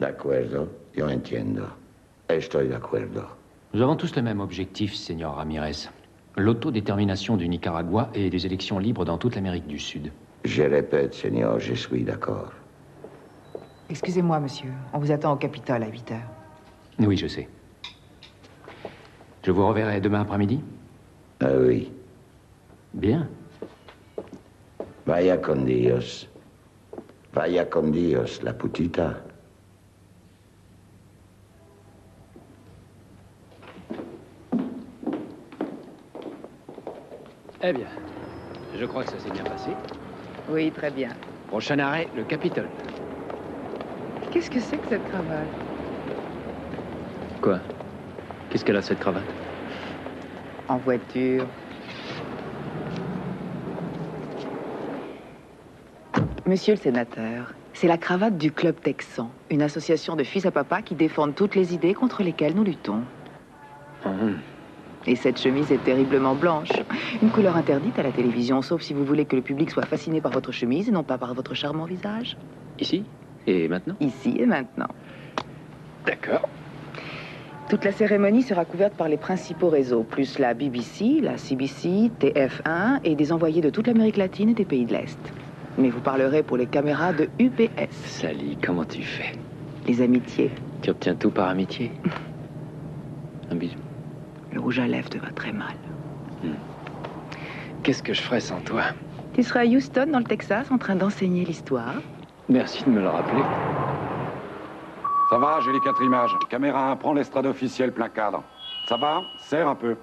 acuerdo, yo entiendo. Estoy de acuerdo. Nous avons tous le même objectif, Señor Ramirez. L'autodétermination du Nicaragua et des élections libres dans toute l'Amérique du Sud. Je répète, Seigneur, je suis d'accord. Excusez-moi, monsieur. On vous attend au Capitole à 8 heures. Oui, je sais. Je vous reverrai demain après-midi? Ah oui. Bien. Vaya con Dios. Vaya con Dios, la putita. Eh bien, je crois que ça s'est bien passé. Oui, très bien. Prochain arrêt, le Capitole. Qu'est-ce que c'est que cette cravate? Quoi? Qu'est-ce qu'elle a, cette cravate? En voiture. Monsieur le sénateur, c'est la cravate du Club Texan, une association de fils à papa qui défendent toutes les idées contre lesquelles nous luttons. Et cette chemise est terriblement blanche. Une couleur interdite à la télévision, sauf si vous voulez que le public soit fasciné par votre chemise et non pas par votre charmant visage. Ici? Et maintenant? Ici et maintenant. D'accord. Toute la cérémonie sera couverte par les principaux réseaux, plus la BBC, la CBC, TF1 et des envoyés de toute l'Amérique latine et des pays de l'Est. Mais vous parlerez pour les caméras de UPS. Sally, comment tu fais? Les amitiés. Tu obtiens tout par amitié? Un bisou. Le rouge à lèvres te va très mal. Qu'est-ce que je ferais sans toi? Tu seras à Houston, dans le Texas, en train d'enseigner l'histoire. Merci de me le rappeler. Ça va, j'ai les 4 images. Caméra 1, prends l'estrade officielle plein cadre. Ça va? Serre un peu.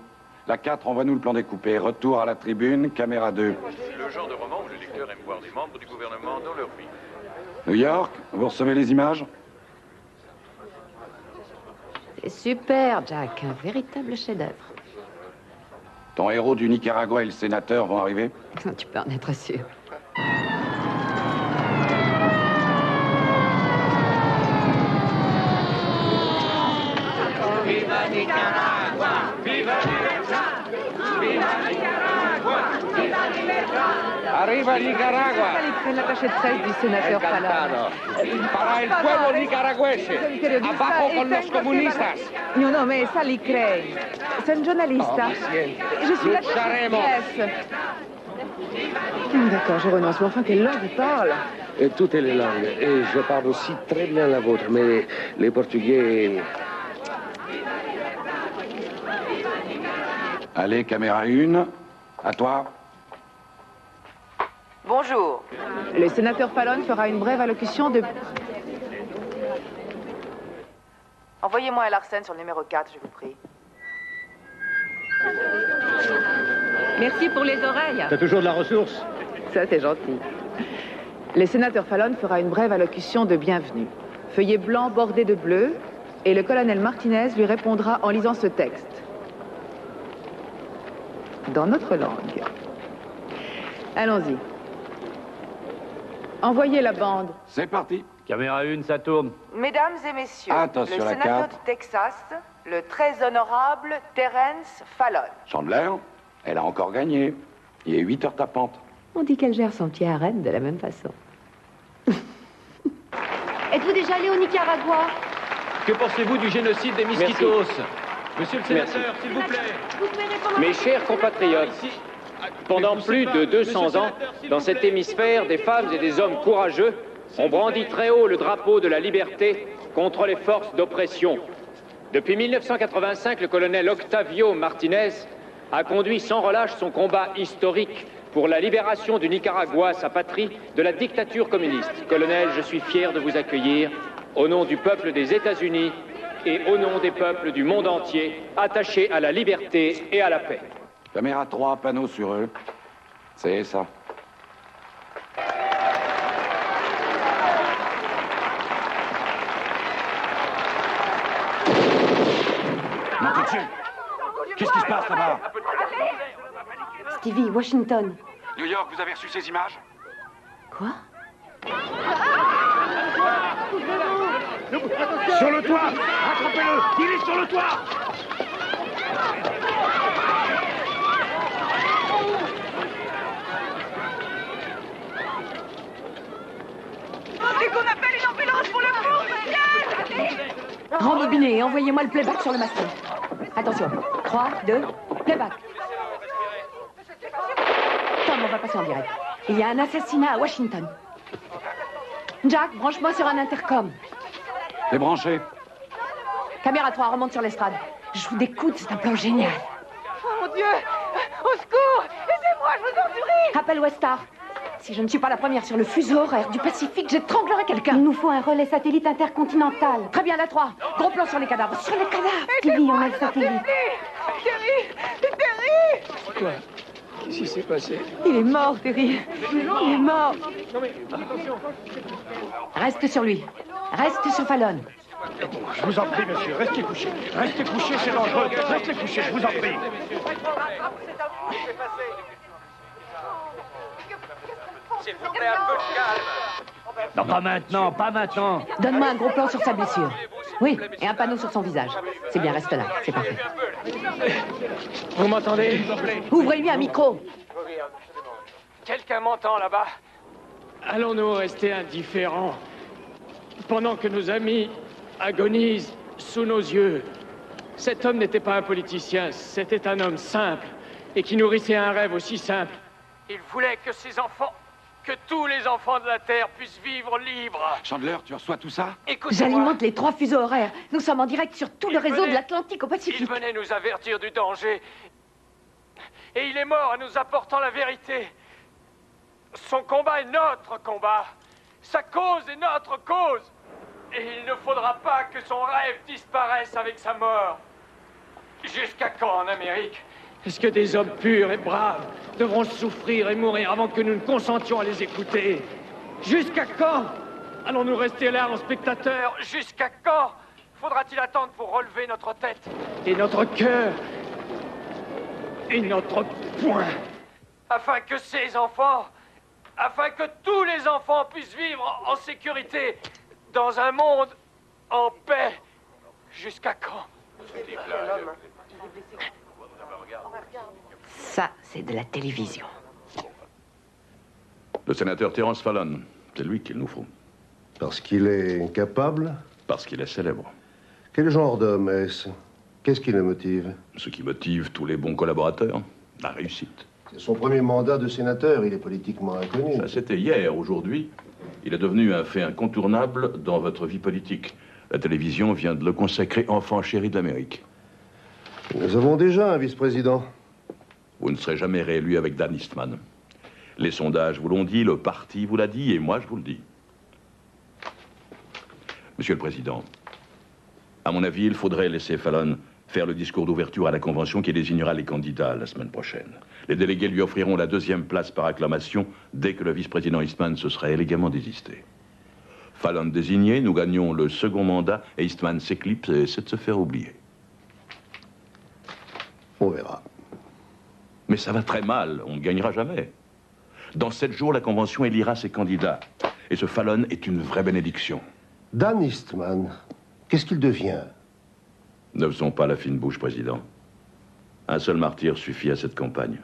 La 4, envoie-nous le plan découpé. Retour à la tribune, caméra 2. C'est le genre de roman où le lecteur aime voir des membres du gouvernement dans leur vie. New York, vous recevez les images? C'est super, Jack. Un véritable chef-d'œuvre. Ton héros du Nicaragua et le sénateur vont arriver? Tu peux en être sûr. Viva Nicaragua! Viva libertà! Viva Nicaragua! Viva libertà! Arriva il Nicaragua! L'attaché de presse du sénateur Fallon. Para el pueblo nicaragüense, abajo con los comunistas. Non, non, mais ça li crée. C'est un giornalista. Je suis l'attaché de presse. D'accord, je renonce. Mais enfin, quelle langue il parle? Toutes les langues. Et je parle aussi très bien la vôtre, mais les Portugais... Allez, caméra 1. À toi. Bonjour. Le sénateur Fallon fera une brève allocution de... Envoyez-moi à Larsen sur le numéro 4, je vous prie. Merci pour les oreilles. T'as toujours de la ressource? Ça, c'est gentil. Le sénateur Fallon fera une brève allocution de bienvenue. Feuillet blanc bordé de bleu, et le colonel Martinez lui répondra en lisant ce texte. Dans notre langue. Allons-y. Envoyez la bande. C'est parti. Caméra 1, ça tourne. Mesdames et messieurs, Attention, le la sénateur carte. du Texas, le très honorable Terence Fallon. Chandler, elle a encore gagné. Il y a 8 heures tapantes. On dit qu'elle gère son petit harem de la même façon. Êtes-vous déjà allé au Nicaragua? Que pensez-vous du génocide des Miskitos? Monsieur le sénateur, s'il vous plaît. Mes chers compatriotes, pendant plus de 200 ans, dans cet hémisphère, des femmes et des hommes courageux ont brandi très haut le drapeau de la liberté contre les forces d'oppression. Depuis 1985, le colonel Octavio Martinez a conduit sans relâche son combat historique pour la libération du Nicaragua, sa patrie, de la dictature communiste. Colonel, je suis fier de vous accueillir au nom du peuple des États-Unis et au nom des peuples du monde entier, attachés à la liberté et à la paix. Caméra 3, panneau sur eux. C'est ça. Non, tout de suite. Qu'est-ce qui se passe là-bas? Stevie, Washington. New York, vous avez reçu ces images? Quoi? Sur le toit! Attrapez-le! Il est sur le toit! Et qu'on appelle une ambulance pour le fou! Viens! Rembobinez et envoyez-moi le playback sur le maston. Attention. 3, 2, playback. Tom, on va passer en direct. Il y a un assassinat à Washington. Jack, branche-moi sur un intercom. T'es branché. Caméra 3, remonte sur l'estrade. Je vous découte, c'est un plan génial. Oh mon Dieu! Au secours! Aidez-moi, je vous en prie! Appelle Westar. Si je ne suis pas la première sur le fuseau horaire du Pacifique, j'étranglerai quelqu'un. Il nous faut un relais satellite intercontinental. Très bien, la 3. Gros plan sur les cadavres. Sur les cadavres! Stevie, on a le satellite. Terry! Quoi? Qu'est-ce qui s'est passé? Il est mort, Terry. Il est mort. Non mais, attention. Reste sur lui. Reste sur Fallon. Je vous en prie, monsieur, restez couché. Restez couché, c'est dangereux. Restez couché, je vous en prie. S'il vous plaît, un peu de calme. Non, pas maintenant, pas maintenant. Donne-moi un gros plan sur sa blessure. Oui, et un panneau sur son visage. C'est bien, reste là. C'est parfait. Vous m'entendez? Ouvrez-lui un micro. Quelqu'un m'entend là-bas? Allons-nous rester indifférents pendant que nos amis agonisent sous nos yeux? Cet homme n'était pas un politicien, c'était un homme simple et qui nourrissait un rêve aussi simple. Il voulait que ses enfants, que tous les enfants de la Terre puissent vivre libres. Chandler, tu reçois tout ça? Écoutez-moi. J'alimente les 3 fuseaux horaires. Nous sommes en direct sur tout le réseau de l'Atlantique au Il Pacifique. venait nous avertir du danger. Et il est mort en nous apportant la vérité. Son combat est notre combat. Sa cause est notre cause. Et il ne faudra pas que son rêve disparaisse avec sa mort. Jusqu'à quand en Amérique? Est-ce que des hommes purs et braves devront souffrir et mourir avant que nous ne consentions à les écouter? Jusqu'à quand allons-nous rester là en spectateurs? Jusqu'à quand faudra-t-il attendre pour relever notre tête et notre cœur et notre poing, afin que ces enfants, afin que tous les enfants puissent vivre en sécurité dans un monde en paix? Jusqu'à quand? Ça, c'est de la télévision. Le sénateur Terence Fallon, c'est lui qu'il nous faut. Parce qu'il est incapable? Parce qu'il est célèbre. Quel genre d'homme est-ce? Qu'est-ce qui le motive? Ce qui motive tous les bons collaborateurs, la réussite. C'est son premier mandat de sénateur, il est politiquement inconnu. Ça, c'était hier. Aujourd'hui, il est devenu un fait incontournable dans votre vie politique. La télévision vient de le consacrer enfant chéri de l'Amérique. Nous avons déjà un vice-président. Vous ne serez jamais réélu avec Dan Eastman. Les sondages vous l'ont dit, le parti vous l'a dit, et moi, je vous le dis. Monsieur le Président, à mon avis, il faudrait laisser Fallon faire le discours d'ouverture à la Convention qui désignera les candidats la semaine prochaine. Les délégués lui offriront la 2e place par acclamation dès que le vice-président Eastman se serait élégamment désisté. Fallon désigné, nous gagnons le 2e mandat et Eastman s'éclipse et essaie de se faire oublier. On verra. Mais ça va très mal, on ne gagnera jamais. Dans 7 jours, la Convention élira ses candidats. Et ce Fallon est une vraie bénédiction. Dan Eastman, qu'est-ce qu'il devient? Ne faisons pas la fine bouche, Président. Un seul martyr suffit à cette campagne.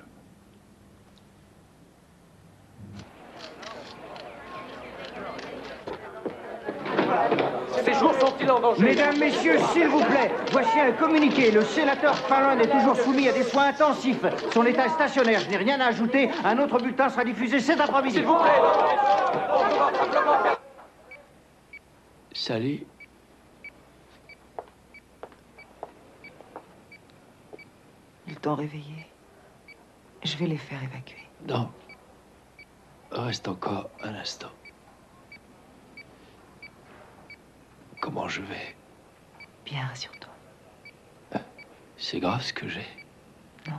Ces jours sont-ils en danger? Mesdames, messieurs, s'il vous plaît, voici un communiqué. Le sénateur Fallon est toujours soumis à des soins intensifs. Son état est stationnaire. Je n'ai rien à ajouter. Un autre bulletin sera diffusé cet après-midi. S'il vous plaît. Salut. Ils t'ont réveillé. Je vais les faire évacuer. Non. Reste encore un instant. Comment je vais? Bien, rassure-toi. C'est grave ce que j'ai. Non.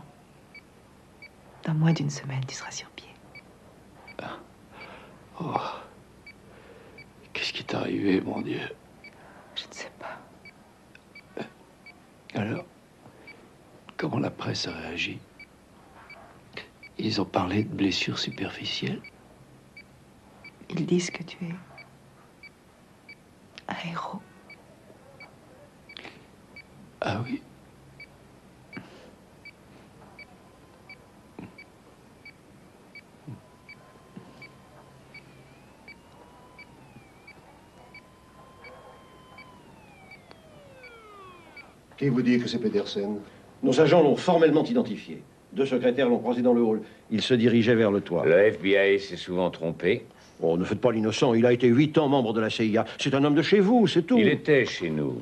Dans moins d'une semaine, tu seras sur pied. Oh. Qu'est-ce qui t'est arrivé, mon Dieu? Je ne sais pas. Alors, comment la presse a réagi? Ils ont parlé de blessures superficielles? Ils disent que tu es un héros. Ah oui? Qui vous dit que c'est Petersen? Nos agents l'ont formellement identifié. 2 secrétaires l'ont croisé dans le hall. Il se dirigeait vers le toit. Le FBI s'est souvent trompé. Oh, ne faites pas l'innocent. Il a été 8 ans membre de la CIA. C'est un homme de chez vous, c'est tout. Il était chez nous.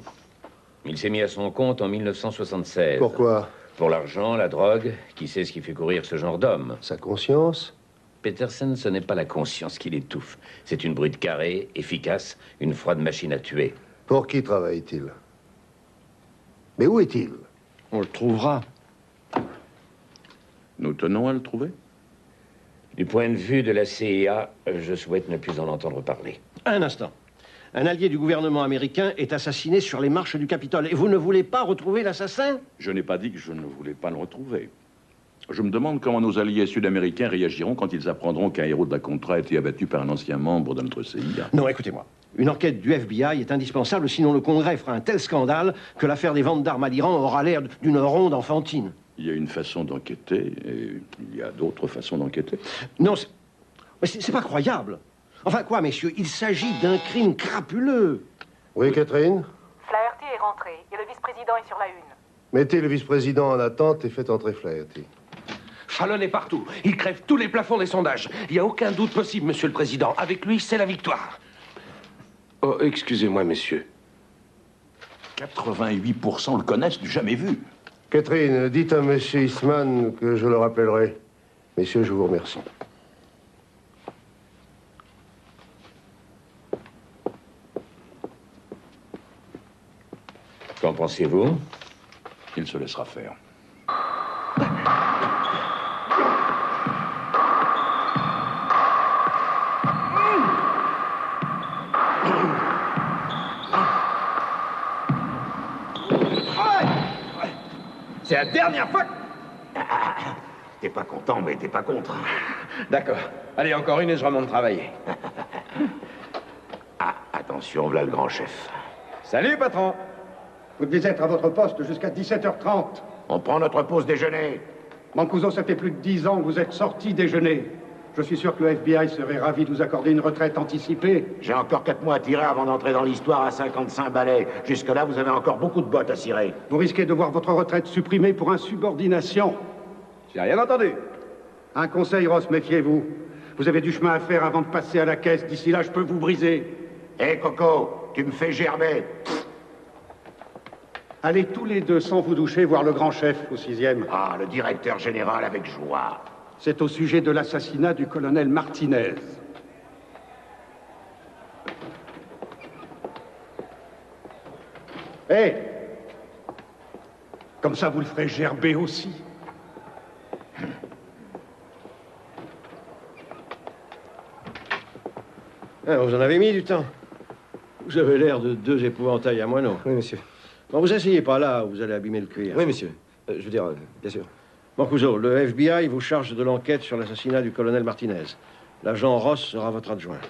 Il s'est mis à son compte en 1976. Pourquoi? Pour l'argent, la drogue. Qui sait ce qui fait courir ce genre d'homme? Sa conscience? Petersen, ce n'est pas la conscience qui l'étouffe. C'est une brute carrée, efficace, une froide machine à tuer. Pour qui travaille-t-il? Mais où est-il? On le trouvera. Nous tenons à le trouver? Du point de vue de la CIA, je souhaite ne plus en entendre parler. Un instant. Un allié du gouvernement américain est assassiné sur les marches du Capitole. Et vous ne voulez pas retrouver l'assassin? Je n'ai pas dit que je ne voulais pas le retrouver. Je me demande comment nos alliés sud-américains réagiront quand ils apprendront qu'un héros de la Contra a été abattu par un ancien membre de notre CIA. Non, écoutez-moi. Une enquête du FBI est indispensable, sinon le Congrès fera un tel scandale que l'affaire des ventes d'armes à l'Iran aura l'air d'une ronde enfantine. Il y a une façon d'enquêter et il y a d'autres façons d'enquêter. Non, c'est pas croyable. Enfin quoi, messieurs, il s'agit d'un crime crapuleux. Oui, Catherine? Flaherty est rentré et le vice-président est sur la une. Mettez le vice-président en attente et faites entrer Flaherty. Fallon est partout. Il crève tous les plafonds des sondages. Il n'y a aucun doute possible, monsieur le président. Avec lui, c'est la victoire. Oh, excusez-moi, messieurs. 88% le connaissent du jamais vu. Catherine, dites à monsieur Eastman que je le rappellerai. Messieurs, je vous remercie. Qu'en pensez-vous? Il se laissera faire. C'est la dernière fois. T'es pas content, mais t'es pas contre. D'accord. Allez, encore une et je remonte travailler. Ah, attention, voilà le grand chef. Salut, patron. Vous devez être à votre poste jusqu'à 17h30. On prend notre pause déjeuner. Mancuso, ça fait plus de 10 ans que vous êtes sorti déjeuner. Je suis sûr que le FBI serait ravi de vous accorder une retraite anticipée. J'ai encore 4 mois à tirer avant d'entrer dans l'histoire à 55 balais. Jusque-là, vous avez encore beaucoup de bottes à cirer. Vous risquez de voir votre retraite supprimée pour insubordination. J'ai rien entendu. Un conseil, Ross, méfiez-vous. Vous avez du chemin à faire avant de passer à la caisse. D'ici là, je peux vous briser. Hé, Coco, tu me fais gerber. Allez tous les deux, sans vous doucher, voir le grand chef au 6e. Ah, le directeur général avec joie. C'est au sujet de l'assassinat du colonel Martinez. Hé! Comme ça, vous le ferez gerber aussi. Ah, vous en avez mis du temps. Vous avez l'air de 2 épouvantails à moineaux. Oui, monsieur. Bon, vous asseyez pas là, vous allez abîmer le cuir. Oui, monsieur. Je veux dire, bien sûr. Mancuso, le FBI vous charge de l'enquête sur l'assassinat du colonel Martinez. L'agent Ross sera votre adjoint.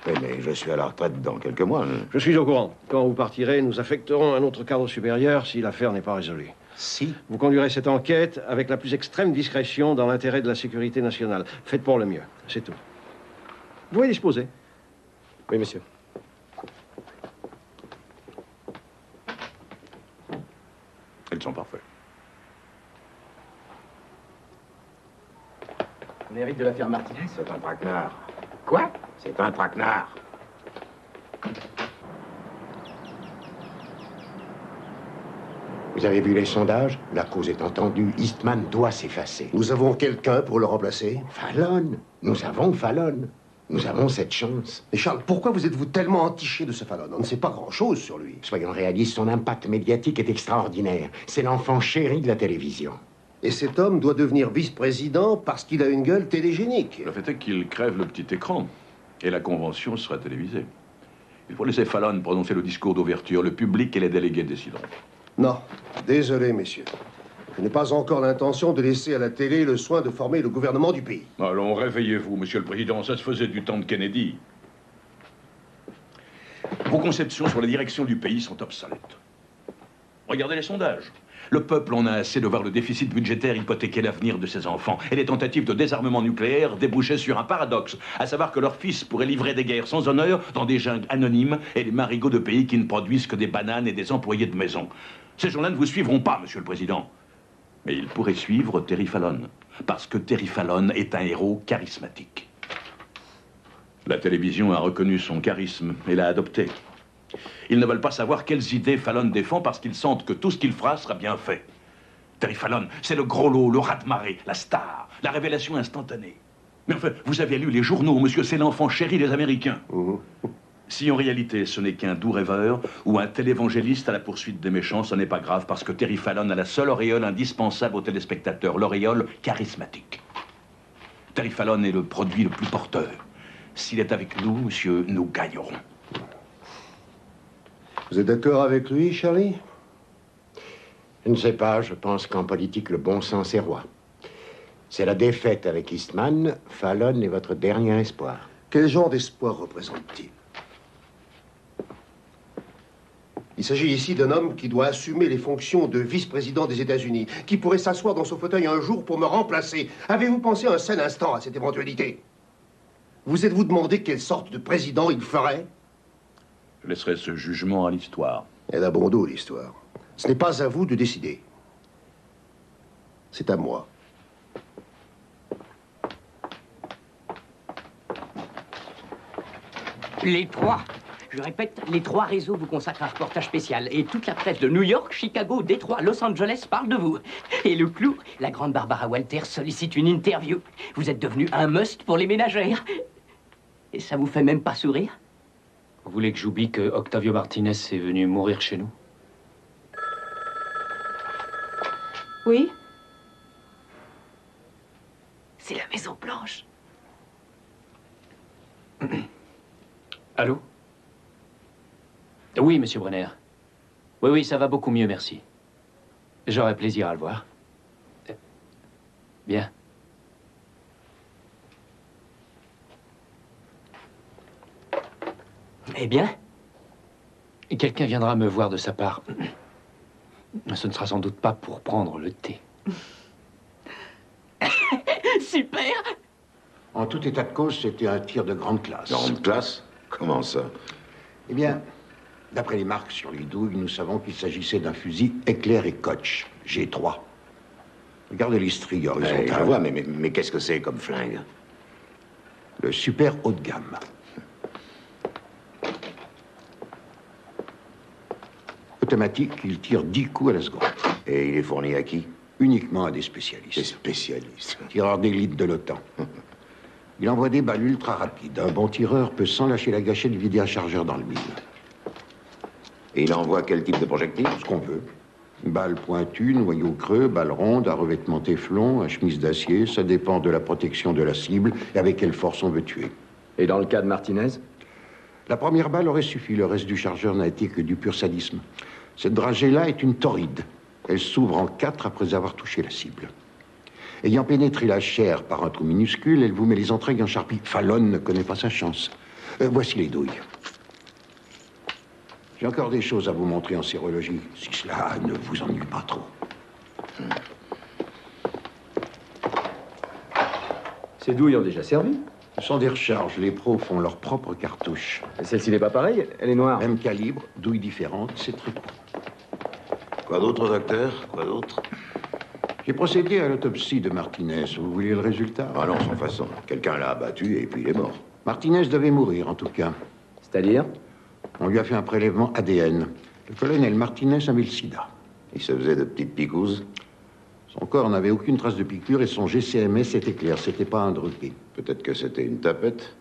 Oui, mais je suis à la retraite dans quelques mois. Hein. Je suis au courant. Quand vous partirez, nous affecterons un autre cadre supérieur si l'affaire n'est pas résolue. Si? Vous conduirez cette enquête avec la plus extrême discrétion dans l'intérêt de la sécurité nationale. Faites pour le mieux, c'est tout. Vous pouvez disposer. Oui, monsieur. Ils sont parfaits. On hérite de l'affaire Martinez? C'est un traquenard. Quoi? C'est un traquenard. Vous avez vu les sondages? La cause est entendue. Eastman doit s'effacer. Nous avons quelqu'un pour le remplacer? Fallon. Nous avons Fallon. Nous avons cette chance. Mais Charles, pourquoi vous êtes-vous tellement entiché de ce Fallon? On ne sait pas grand-chose sur lui. Soyons réalistes, son impact médiatique est extraordinaire. C'est l'enfant chéri de la télévision. Et cet homme doit devenir vice-président parce qu'il a une gueule télégénique. Le fait est qu'il crève le petit écran et la convention sera télévisée. Il faut laisser Fallon prononcer le discours d'ouverture. Le public et les délégués décideront. Non. Désolé, messieurs. Je n'ai pas encore l'intention de laisser à la télé le soin de former le gouvernement du pays. Allons, réveillez-vous, monsieur le président. Ça se faisait du temps de Kennedy. Vos conceptions sur la direction du pays sont obsolètes. Regardez les sondages. Le peuple en a assez de voir le déficit budgétaire hypothéquer l'avenir de ses enfants. Et les tentatives de désarmement nucléaire débouchaient sur un paradoxe, à savoir que leurs fils pourraient livrer des guerres sans honneur dans des jungles anonymes et les marigots de pays qui ne produisent que des bananes et des employés de maison. Ces gens-là ne vous suivront pas, Monsieur le Président. Mais ils pourraient suivre Terry Fallon, parce que Terry Fallon est un héros charismatique. La télévision a reconnu son charisme et l'a adopté. Ils ne veulent pas savoir quelles idées Fallon défend parce qu'ils sentent que tout ce qu'il fera sera bien fait. Terry Fallon, c'est le gros lot, le raz-de-marée, la star, la révélation instantanée. Mais enfin, vous avez lu les journaux, monsieur, c'est l'enfant chéri des Américains. Si en réalité ce n'est qu'un doux rêveur ou un télévangéliste à la poursuite des méchants, ce n'est pas grave parce que Terry Fallon a la seule auréole indispensable aux téléspectateurs, l'auréole charismatique. Terry Fallon est le produit le plus porteur. S'il est avec nous, monsieur, nous gagnerons. Vous êtes d'accord avec lui, Charlie? Je ne sais pas, je pense qu'en politique, le bon sens est roi. C'est la défaite avec Eastman, Fallon est votre dernier espoir. Quel genre d'espoir représente-t-il? Il s'agit ici d'un homme qui doit assumer les fonctions de vice-président des États-Unis, qui pourrait s'asseoir dans son fauteuil un jour pour me remplacer. Avez-vous pensé un seul instant à cette éventualité? Vous êtes-vous demandé quelle sorte de président il ferait? Je laisserai ce jugement à l'histoire. Elle a bon dos, l'histoire. Ce n'est pas à vous de décider. C'est à moi. Les trois. Je répète, les trois réseaux vous consacrent un reportage spécial. Et toute la presse de New York, Chicago, Détroit, Los Angeles parle de vous. Et le clou, la grande Barbara Walters sollicite une interview. Vous êtes devenu un must pour les ménagères. Et ça vous fait même pas sourire? Vous voulez que j'oublie que Octavio Martinez est venu mourir chez nous? Oui? C'est la Maison Blanche. Allô? Oui, monsieur Brenner. Oui, ça va beaucoup mieux, merci. J'aurai plaisir à le voir. Bien. Eh bien? Quelqu'un viendra me voir de sa part. Ce ne sera sans doute pas pour prendre le thé. Super! En tout état de cause, c'était un tir de grande classe. Grande classe? Comment ça? Eh bien, d'après les marques sur les douilles, nous savons qu'il s'agissait d'un fusil Éclair et Koch, G3. Regardez les stries horizontales. Je vois, mais qu'est-ce que c'est comme flingue? Le super haut de gamme. Automatique, il tire 10 coups à la seconde. Et il est fourni à qui? Uniquement à des spécialistes. Des spécialistes? Tireur d'élite de l'OTAN. Il envoie des balles ultra rapides. Un bon tireur peut, sans lâcher la gâchette, vider un chargeur dans le mille. Et il envoie quel type de projectile? Ce qu'on veut. Balle pointue, noyau creux, balle ronde, à revêtement téflon, à chemise d'acier. Ça dépend de la protection de la cible et avec quelle force on veut tuer. Et dans le cas de Martinez? La première balle aurait suffi. Le reste du chargeur n'a été que du pur sadisme. Cette dragée-là est une torride. Elle s'ouvre en 4 après avoir touché la cible. Ayant pénétré la chair par un trou minuscule, elle vous met les entrailles en charpie. Fallon ne connaît pas sa chance. Voici les douilles. J'ai encore des choses à vous montrer en sérologie, si cela ne vous ennuie pas trop. Ces douilles ont déjà servi? Ce sont des recharges. Les pros font leur propre cartouche. Celle-ci n'est pas pareille, elle est noire. Même calibre, douilles différentes, c'est très bon. Quoi d'autre, docteur? Quoi d'autre? J'ai procédé à l'autopsie de Martinez. Vous voulez le résultat? Ah non, sans façon. Quelqu'un l'a abattu et puis il est mort. Martinez devait mourir, en tout cas. C'est-à-dire? On lui a fait un prélèvement ADN. Le colonel Martinez avait le sida. Il se faisait de petites picouzes? Son corps n'avait aucune trace de piqûre et son GCMS était clair. C'était pas un drogué. Peut-être que c'était une tapette.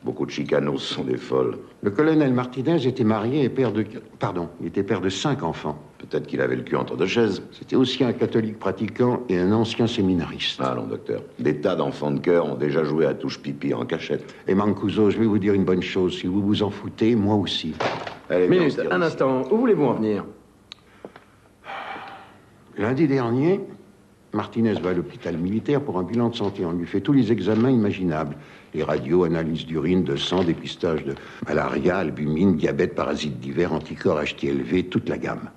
Beaucoup de chicanos sont des folles. Le colonel Martinez était marié et père de... Pardon, il était père de 5 enfants. Peut-être qu'il avait le cul entre deux chaises. C'était aussi un catholique pratiquant et un ancien séminariste. Ah non, docteur. Des tas d'enfants de cœur ont déjà joué à touche pipi en cachette. Et Mancuso, je vais vous dire une bonne chose. Si vous vous en foutez, moi aussi. Allez, minute, un instant. Où voulez-vous en venir? Lundi dernier, Martinez va à l'hôpital militaire pour un bilan de santé. On lui fait tous les examens imaginables. Les radios, analyses d'urine, de sang, dépistage de malaria, albumine, diabète, parasites divers, anticorps HTLV, toute la gamme.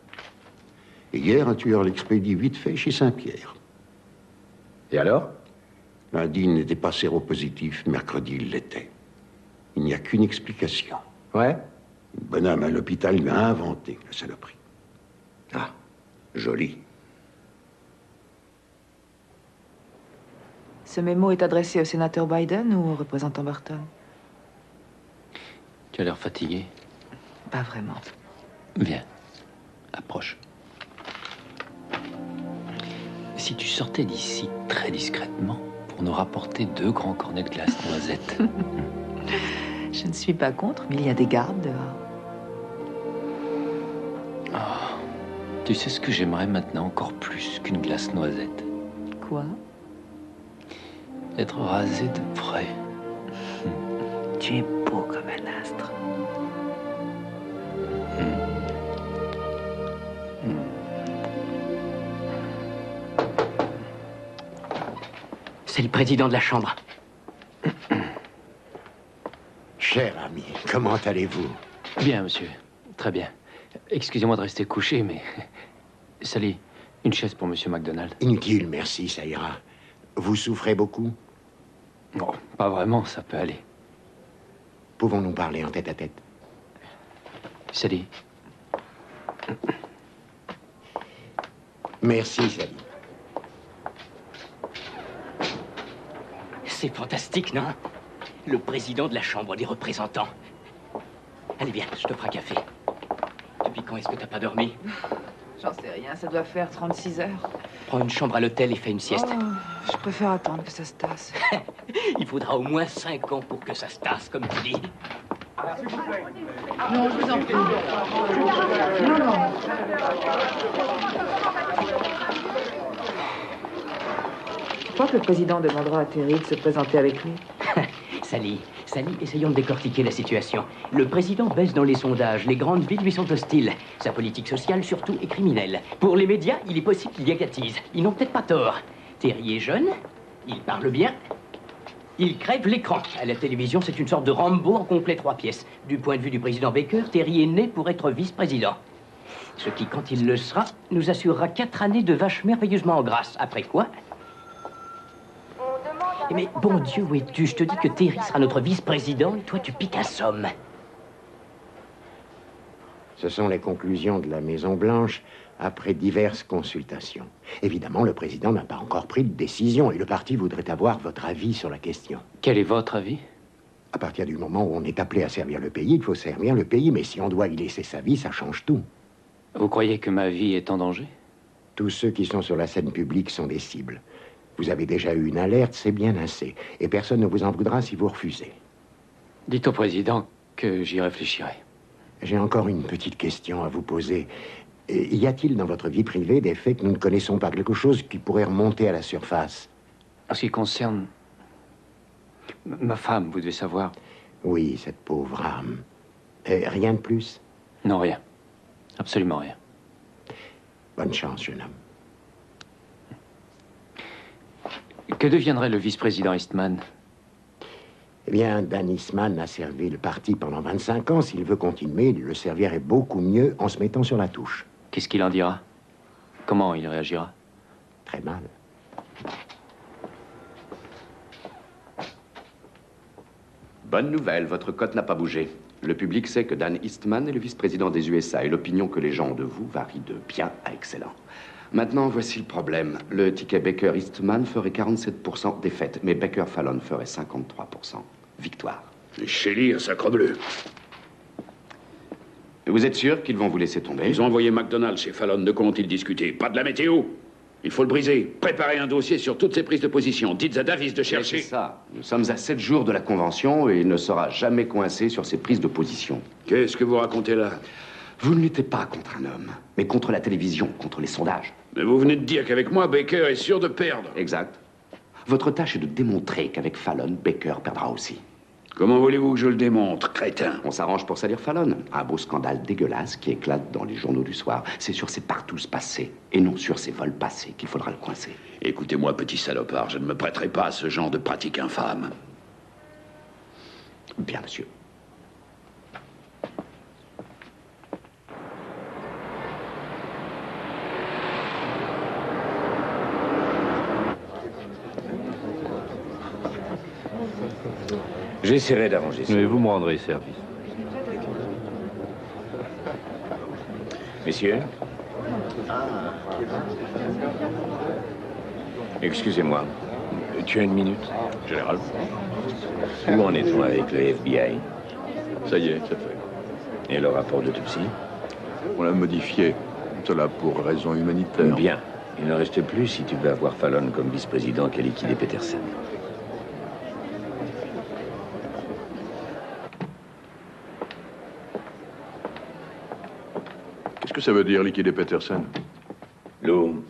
Et hier, un tueur l'expédie vite fait chez Saint-Pierre. Et alors? Lundi, il n'était pas séropositif. Mercredi, il l'était. Il n'y a qu'une explication. Ouais? Le bonhomme à l'hôpital lui a inventé la saloperie. Ah, joli. Ce mémo est adressé au sénateur Biden ou au représentant Barton? Tu as l'air fatigué. Pas vraiment. Viens, approche. Si tu sortais d'ici très discrètement pour nous rapporter 2 grands cornets de glace noisette. Je ne suis pas contre, mais il y a des gardes dehors. Oh, tu sais ce que j'aimerais maintenant encore plus qu'une glace noisette? Quoi? Être rasé de près. Tu es beau comme un astre. C'est le président de la Chambre. Cher ami, comment allez-vous? Bien, monsieur. Très bien. Excusez-moi de rester couché, mais... Sally, une chaise pour monsieur MacDonald. Inutile, merci, ça ira. Vous souffrez beaucoup? Non, pas vraiment, ça peut aller. Pouvons-nous parler en tête-à-tête? Sally. Merci, Sally. C'est fantastique, non? Le président de la Chambre des représentants. Allez, viens, je te ferai un café. Depuis quand est-ce que t'as pas dormi? J'en sais rien, ça doit faire 36 heures. Prends une chambre à l'hôtel et fais une sieste. Oh, je préfère attendre que ça se tasse. Il faudra au moins 5 ans pour que ça se tasse, comme tu dis. Non, je vous en prie. Non, non. Je crois que le président demandera à Terry de se présenter avec lui. Sally, essayons de décortiquer la situation. Le président baisse dans les sondages. Les grandes villes lui sont hostiles. Sa politique sociale, surtout, est criminelle. Pour les médias, il est possible qu'il y gâtise. Ils n'ont peut-être pas tort. Terry est jeune, il parle bien, il crève l'écran. À la télévision, c'est une sorte de Rambo en complet 3 pièces. Du point de vue du président Baker, Terry est né pour être vice-président. Ce qui, quand il le sera, nous assurera 4 années de vaches merveilleusement grasses. Après quoi... Mais bon Dieu, où es-tu? Je te dis que Terry sera notre vice-président et toi, tu piques à somme. Ce sont les conclusions de la Maison-Blanche après diverses consultations. Évidemment, le président n'a pas encore pris de décision et le parti voudrait avoir votre avis sur la question. Quel est votre avis? À partir du moment où on est appelé à servir le pays, il faut servir le pays, mais si on doit y laisser sa vie, ça change tout. Vous croyez que ma vie est en danger? Tous ceux qui sont sur la scène publique sont des cibles. Vous avez déjà eu une alerte, c'est bien assez. Et personne ne vous en voudra si vous refusez. Dites au président que j'y réfléchirai. J'ai encore une petite question à vous poser. Y a-t-il dans votre vie privée des faits que nous ne connaissons pas? Quelque chose qui pourrait remonter à la surface? En ce qui concerne... ma femme, vous devez savoir. Oui, cette pauvre âme. Rien de plus? Non, rien. Absolument rien. Bonne chance, jeune homme. Que deviendrait le vice-président Eastman? Eh bien, Dan Eastman a servi le parti pendant 25 ans. S'il veut continuer, il le servirait beaucoup mieux en se mettant sur la touche. Qu'est-ce qu'il en dira? Comment il réagira? Très mal. Bonne nouvelle, votre cote n'a pas bougé. Le public sait que Dan Eastman est le vice-président des USA et l'opinion que les gens ont de vous varie de bien à excellent. Maintenant, voici le problème. Le ticket Baker-Eastman ferait 47% défaite, mais Baker-Fallon ferait 53% victoire. Shelley, un sacre-bleu. Vous êtes sûr qu'ils vont vous laisser tomber? Ils ont envoyé McDonald chez Fallon. De quoi ont-ils discuté? Pas de la météo. Il faut le briser. Préparez un dossier sur toutes ces prises de position. Dites à Davis de chercher... C'est ça. Nous sommes à 7 jours de la convention et il ne sera jamais coincé sur ses prises de position. Qu'est-ce que vous racontez là? Vous ne luttez pas contre un homme, mais contre la télévision, contre les sondages. Mais vous venez de dire qu'avec moi, Baker est sûr de perdre. Exact. Votre tâche est de démontrer qu'avec Fallon, Baker perdra aussi. Comment voulez-vous que je le démontre, crétin? On s'arrange pour salir Fallon. Un beau scandale dégueulasse qui éclate dans les journaux du soir. C'est sur ses partous passés, et non sur ses vols passés, qu'il faudra le coincer. Écoutez-moi, petit salopard, je ne me prêterai pas à ce genre de pratique infâme. Bien, monsieur. J'essaierai d'arranger ça. Mais vous me rendrez service. Messieurs. Excusez-moi. Tu as une minute? Général. Où en est-on avec le FBI? Ça y est, c'est fait. Et le rapport d'autopsie? On l'a modifié. Cela pour raison humanitaire. Bien. Il ne reste plus, si tu veux avoir Fallon comme vice-président, qu'à liquider Peterson. Qu'est-ce que ça veut dire, liquider Peterson? Lou,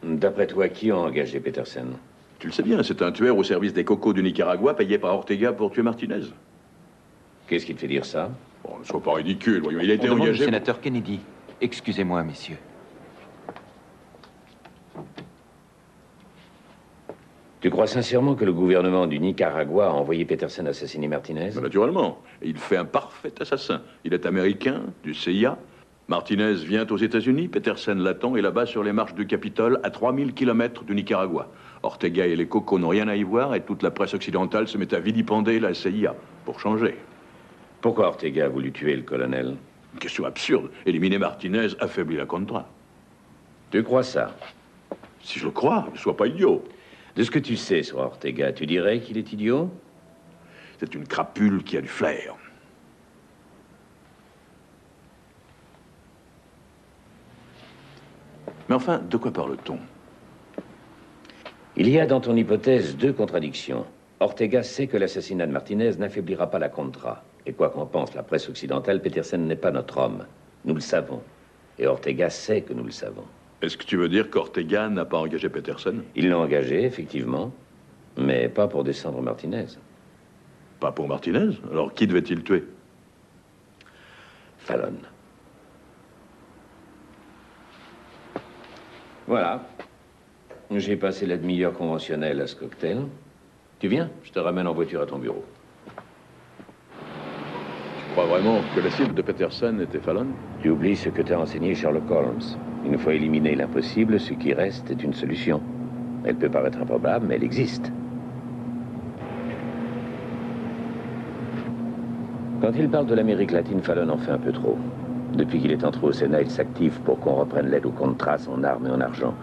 d'après toi, qui a engagé Peterson? Tu le sais bien, c'est un tueur au service des cocos du Nicaragua, payé par Ortega pour tuer Martinez. Qu'est-ce qui te fait dire ça? Bon, ne sois pas ridicule, voyons. Il a été On demande engagé... au sénateur Kennedy. Excusez-moi, messieurs. Tu crois sincèrement que le gouvernement du Nicaragua a envoyé Peterson assassiner Martinez? Ben, naturellement. Et il fait un parfait assassin. Il est américain, du CIA. Martinez vient aux États-Unis, Peterson l'attend et là-bas sur les marches du Capitole, à 3000 km du Nicaragua. Ortega et les cocos n'ont rien à y voir et toute la presse occidentale se met à vilipender la CIA, pour changer. Pourquoi Ortega a voulu tuer le colonel? Une question absurde. Éliminer Martinez affaiblit la Contra. Tu crois ça? Si je le crois, ne sois pas idiot. De ce que tu sais sur Ortega, tu dirais qu'il est idiot? C'est une crapule qui a du flair. Mais enfin, de quoi parle-t-on? Il y a dans ton hypothèse deux contradictions. Ortega sait que l'assassinat de Martinez n'affaiblira pas la Contra. Et quoi qu'en pense la presse occidentale, Peterson n'est pas notre homme. Nous le savons. Et Ortega sait que nous le savons. Est-ce que tu veux dire qu'Ortega n'a pas engagé Peterson? Il l'a engagé, effectivement, mais pas pour descendre Martinez. Pas pour Martinez? Alors qui devait-il tuer? Fallon. Voilà. J'ai passé la demi-heure conventionnelle à ce cocktail. Tu viens? Je te ramène en voiture à ton bureau. Tu crois vraiment que la cible de Peterson était Fallon? Tu oublies ce que t'a enseigné Sherlock Holmes. Une fois éliminé l'impossible, ce qui reste est une solution. Elle peut paraître improbable, mais elle existe. Quand il parle de l'Amérique latine, Fallon en fait un peu trop. Depuis qu'il est entré au Sénat, il s'active pour qu'on reprenne l'aide au Contras en armes et en argent.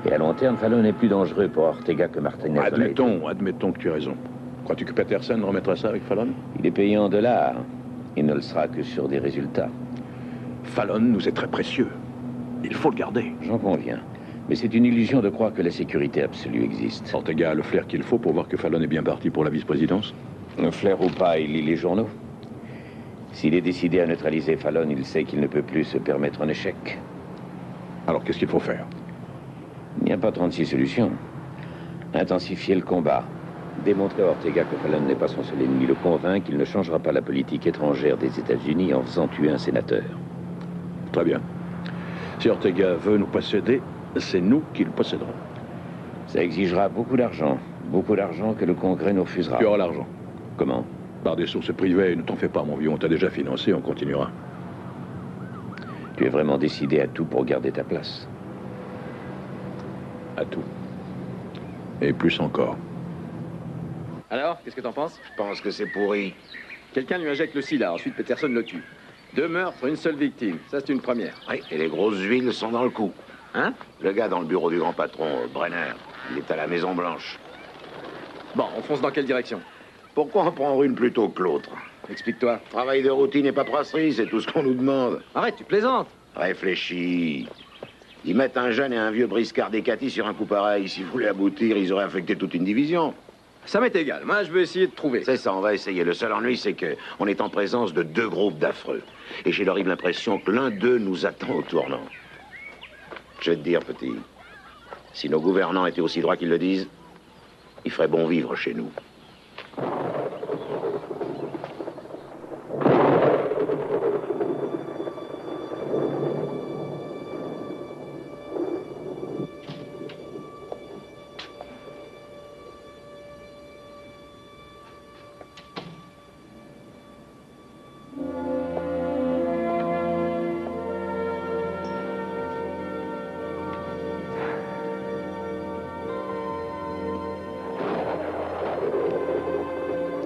Et à long terme, Fallon est plus dangereux pour Ortega que Martinez. Admettons que tu as raison. Crois-tu que Peterson remettra ça avec Fallon? Il est payé en dollars. Il ne le sera que sur des résultats. Fallon nous est très précieux. Il faut le garder. J'en conviens. Mais c'est une illusion de croire que la sécurité absolue existe. Ortega a le flair qu'il faut pour voir que Fallon est bien parti pour la vice-présidence? Un flair ou pas, il lit les journaux. S'il est décidé à neutraliser Fallon, il sait qu'il ne peut plus se permettre un échec. Alors qu'est-ce qu'il faut faire? Il n'y a pas 36 solutions. Intensifier le combat. Démontrer à Ortega que Fallon n'est pas son seul ennemi. Le convaincre qu'il ne changera pas la politique étrangère des États-Unis en faisant tuer un sénateur. Très bien. Si Ortega veut nous posséder, c'est nous qui le posséderons. Ça exigera beaucoup d'argent. Beaucoup d'argent que le Congrès nous refusera. Tu auras l'argent. Comment? Par des sources privées. Ne t'en fais pas, mon vieux. On t'a déjà financé, on continuera. Tu es vraiment décidé à tout pour garder ta place? À tout. Et plus encore. Alors, qu'est-ce que t'en penses? Je pense que c'est pourri. Quelqu'un lui injecte le sida, ensuite Peterson le tue. 2 meurtres, une seule victime. Ça, c'est une première. Oui, et les grosses huiles sont dans le coup. Hein? Le gars dans le bureau du grand patron, Brenner, il est à la Maison Blanche. Bon, on fonce dans quelle direction? Pourquoi en prendre une plutôt que l'autre? Explique-toi. Travail de routine et paperasserie, c'est tout ce qu'on nous demande. Arrête, tu plaisantes. Réfléchis. Ils mettent un jeune et un vieux briscard Décati sur un coup pareil. S'ils voulaient aboutir, ils auraient affecté toute une division. Ça m'est égal. Moi, je veux essayer de trouver. C'est ça, on va essayer. Le seul ennui, c'est qu'on est en présence de 2 groupes d'affreux. Et j'ai l'horrible impression que l'un d'eux nous attend au tournant. Je vais te dire, petit, si nos gouvernants étaient aussi droits qu'ils le disent, il ferait bon vivre chez nous.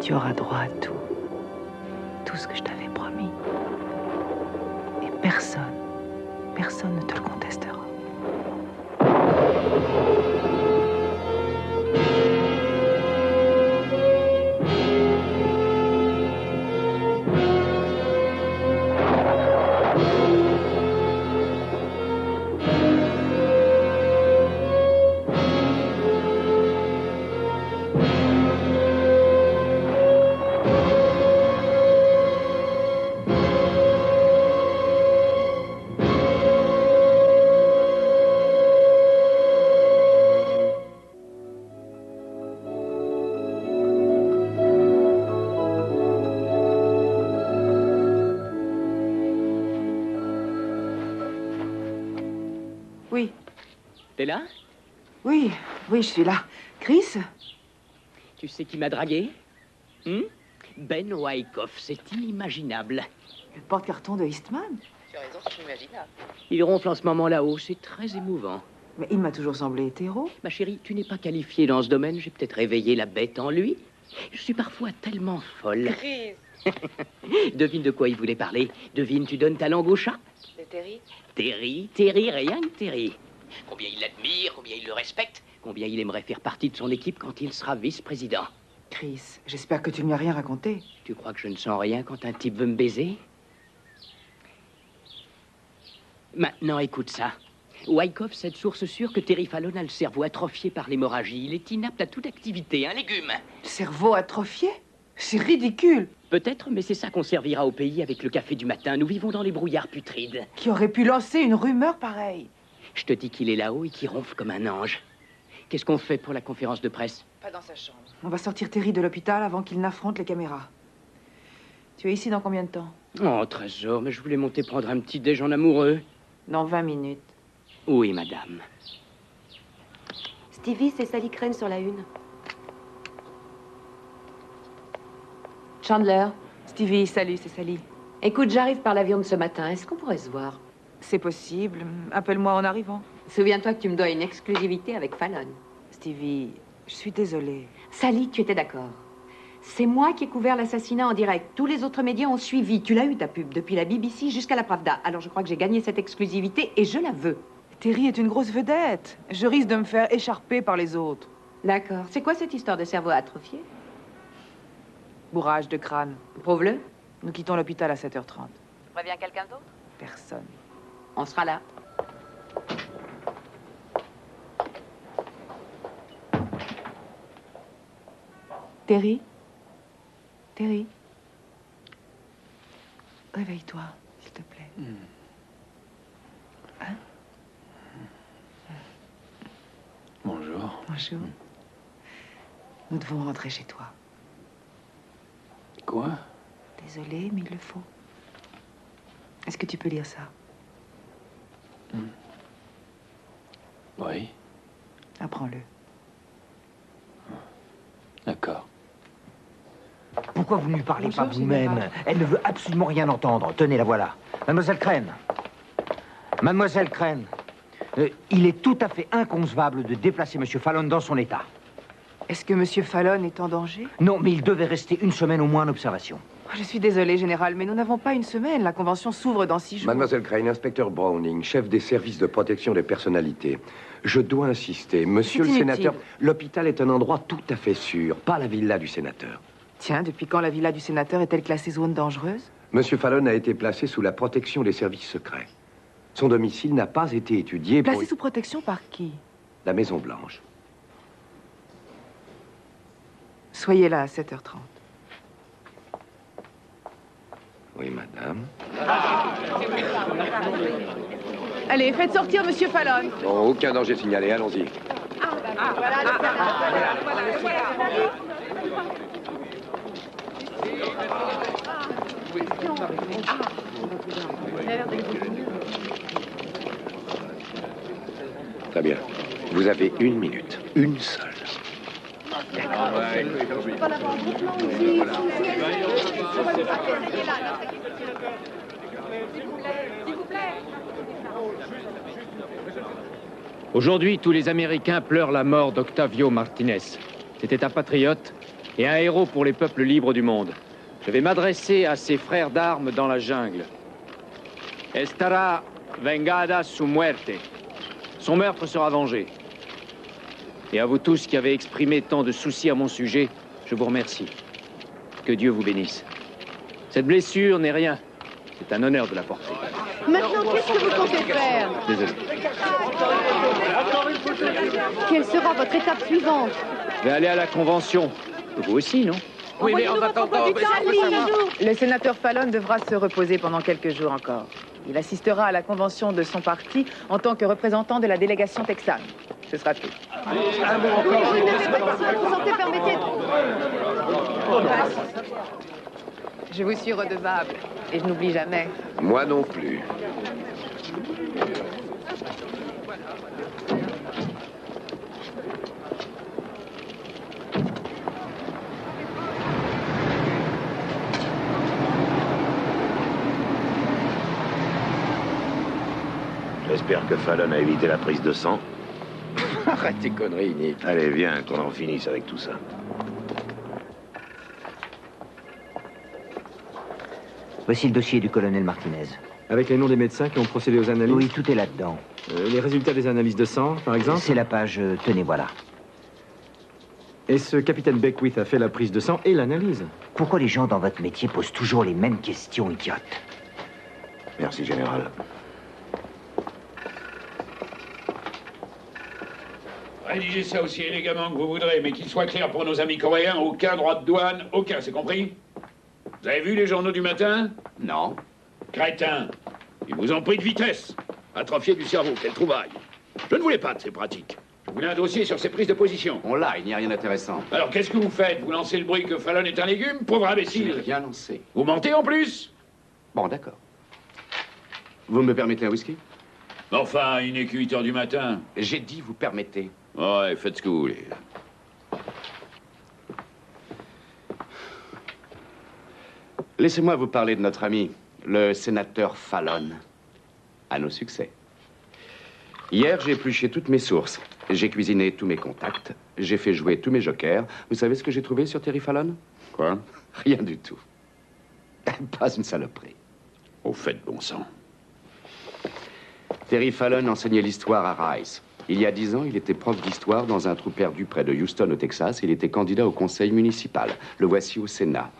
Tu auras droit à tout. Tout ce que je t'avais promis. Et personne ne te le contestera. Oui. T'es là? Oui, je suis là. Chris? Tu sais qui m'a dragué? Ben Wyckoff, c'est inimaginable. Le porte-carton de Eastman? Tu as raison, c'est inimaginable. Il ronfle en ce moment là-haut, c'est très émouvant. Mais il m'a toujours semblé hétéro. Ma chérie, tu n'es pas qualifiée dans ce domaine, j'ai peut-être réveillé la bête en lui. Je suis parfois tellement folle. Chris! Devine de quoi il voulait parler. Devine, tu donnes ta langue au chat. De Terry? Terry, rien que Terry. Combien il l'admire, combien il le respecte, combien il aimerait faire partie de son équipe quand il sera vice-président. Chris, j'espère que tu ne lui as rien raconté. Tu crois que je ne sens rien quand un type veut me baiser? Maintenant, écoute ça. Wyckoff, cette source sûre que Terry Fallon a le cerveau atrophié par l'hémorragie. Il est inapte à toute activité, un légume. Cerveau atrophié? C'est ridicule. Peut-être, mais c'est ça qu'on servira au pays avec le café du matin. Nous vivons dans les brouillards putrides. Qui aurait pu lancer une rumeur pareille? Je te dis qu'il est là-haut et qu'il ronfle comme un ange. Qu'est-ce qu'on fait pour la conférence de presse? Pas dans sa chambre. On va sortir Terry de l'hôpital avant qu'il n'affronte les caméras. Tu es ici dans combien de temps? Oh, trésor, mais je voulais monter prendre un petit déj en amoureux. Dans 20 minutes. Oui, madame. Stevie, c'est Sally Crane sur la une. Chandler. Stevie, salut, c'est Sally. Écoute, j'arrive par l'avion de ce matin. Est-ce qu'on pourrait se voir? C'est possible. Appelle-moi en arrivant. Souviens-toi que tu me dois une exclusivité avec Fallon. Stevie, je suis désolée. Sally, tu étais d'accord. C'est moi qui ai couvert l'assassinat en direct. Tous les autres médias ont suivi. Tu l'as eu, ta pub, depuis la BBC jusqu'à la Pravda. Alors je crois que j'ai gagné cette exclusivité et je la veux. Terry est une grosse vedette. Je risque de me faire écharper par les autres. D'accord. C'est quoi cette histoire de cerveau atrophié? Bourrage de crâne. Prouve-le. Nous quittons l'hôpital à 7h30. Préviens quelqu'un d'autre? Personne. On sera là. Terry? Terry? Réveille-toi, s'il te plaît. Hein? Bonjour. Bonjour. Nous devons rentrer chez toi. Quoi? Désolée, mais il le faut. Est-ce que tu peux lire ça? Oui. Apprends-le. D'accord. Pourquoi vous ne lui parlez pas vous-même? Elle ne veut absolument rien entendre. Tenez, la voilà. Mademoiselle Crane. Mademoiselle Crane. Il est tout à fait inconcevable de déplacer M. Fallon dans son état. Est-ce que M. Fallon est en danger? Non, mais il devait rester une semaine au moins en observation. Je suis désolée, Général, mais nous n'avons pas une semaine. La convention s'ouvre dans 6 jours. Mademoiselle Crane, inspecteur Browning, chef des services de protection des personnalités. Je dois insister, monsieur le sénateur, l'hôpital est un endroit tout à fait sûr, pas la villa du sénateur. Tiens, depuis quand la villa du sénateur est-elle classée zone dangereuse? Monsieur Fallon a été placé sous la protection des services secrets. Son domicile n'a pas été étudié pour... Placé sous protection par qui? La Maison-Blanche. Soyez là à 7h30. Oui, madame. Allez, faites sortir Monsieur Fallon. Bon, aucun danger signalé, allons-y. Très bien. Vous avez 1 minute. Une seule. Aujourd'hui, tous les Américains pleurent la mort d'Octavio Martinez. C'était un patriote, et un héros pour les peuples libres du monde. Je vais m'adresser à ses frères d'armes dans la jungle. Estará vengada su muerte. Son meurtre sera vengé. Et à vous tous qui avez exprimé tant de soucis à mon sujet, je vous remercie. Que Dieu vous bénisse. Cette blessure n'est rien. C'est un honneur de la porter. Maintenant, qu'est-ce que vous comptez faire? Désolé. Quelle sera votre étape suivante? Je vais aller à la convention. Vous aussi, non? Oui, mais en attendant... Le sénateur Fallon devra se reposer pendant quelques jours encore. Il assistera à la convention de son parti en tant que représentant de la délégation texane. Ce sera tout. Je vous suis redevable et je n'oublie jamais. Moi non plus. J'espère que Fallon a évité la prise de sang. Arrête tes conneries, Nick. Allez, viens, qu'on en finisse avec tout ça. Voici le dossier du colonel Martinez. Avec les noms des médecins qui ont procédé aux analyses? Oui, tout est là-dedans. Les résultats des analyses de sang, par exemple? C'est la page... tenez, voilà. Et ce capitaine Beckwith a fait la prise de sang et l'analyse? Pourquoi les gens dans votre métier posent toujours les mêmes questions idiotes? Merci, général. Rédigez ça aussi élégamment que vous voudrez, mais qu'il soit clair pour nos amis coréens, aucun droit de douane, aucun, c'est compris? Vous avez vu les journaux du matin? Non. Crétins, ils vous ont pris de vitesse. Atrophié du cerveau, quelle trouvaille. Je ne voulais pas de ces pratiques. Je voulais un dossier sur ces prises de position. On l'a, il n'y a rien d'intéressant. Alors qu'est-ce que vous faites? Vous lancez le bruit que Fallon est un légume, pauvre imbécile? Je n'ai rien lancé. Vous mentez en plus? Bon, d'accord. Vous me permettez un whisky? Enfin, il n'est que 8 heures du matin. J'ai dit vous permettez. Ouais, faites ce que vous voulez. Laissez-moi vous parler de notre ami, le sénateur Fallon. À nos succès. Hier, j'ai épluché toutes mes sources. J'ai cuisiné tous mes contacts. J'ai fait jouer tous mes jokers. Vous savez ce que j'ai trouvé sur Terry Fallon? Quoi? Rien du tout. Pas une saloperie. Au fait, bon sang. Terry Fallon enseignait l'histoire à Rice. Il y a 10 ans, il était prof d'histoire dans un trou perdu près de Houston, au Texas. Il était candidat au conseil municipal. Le voici au Sénat.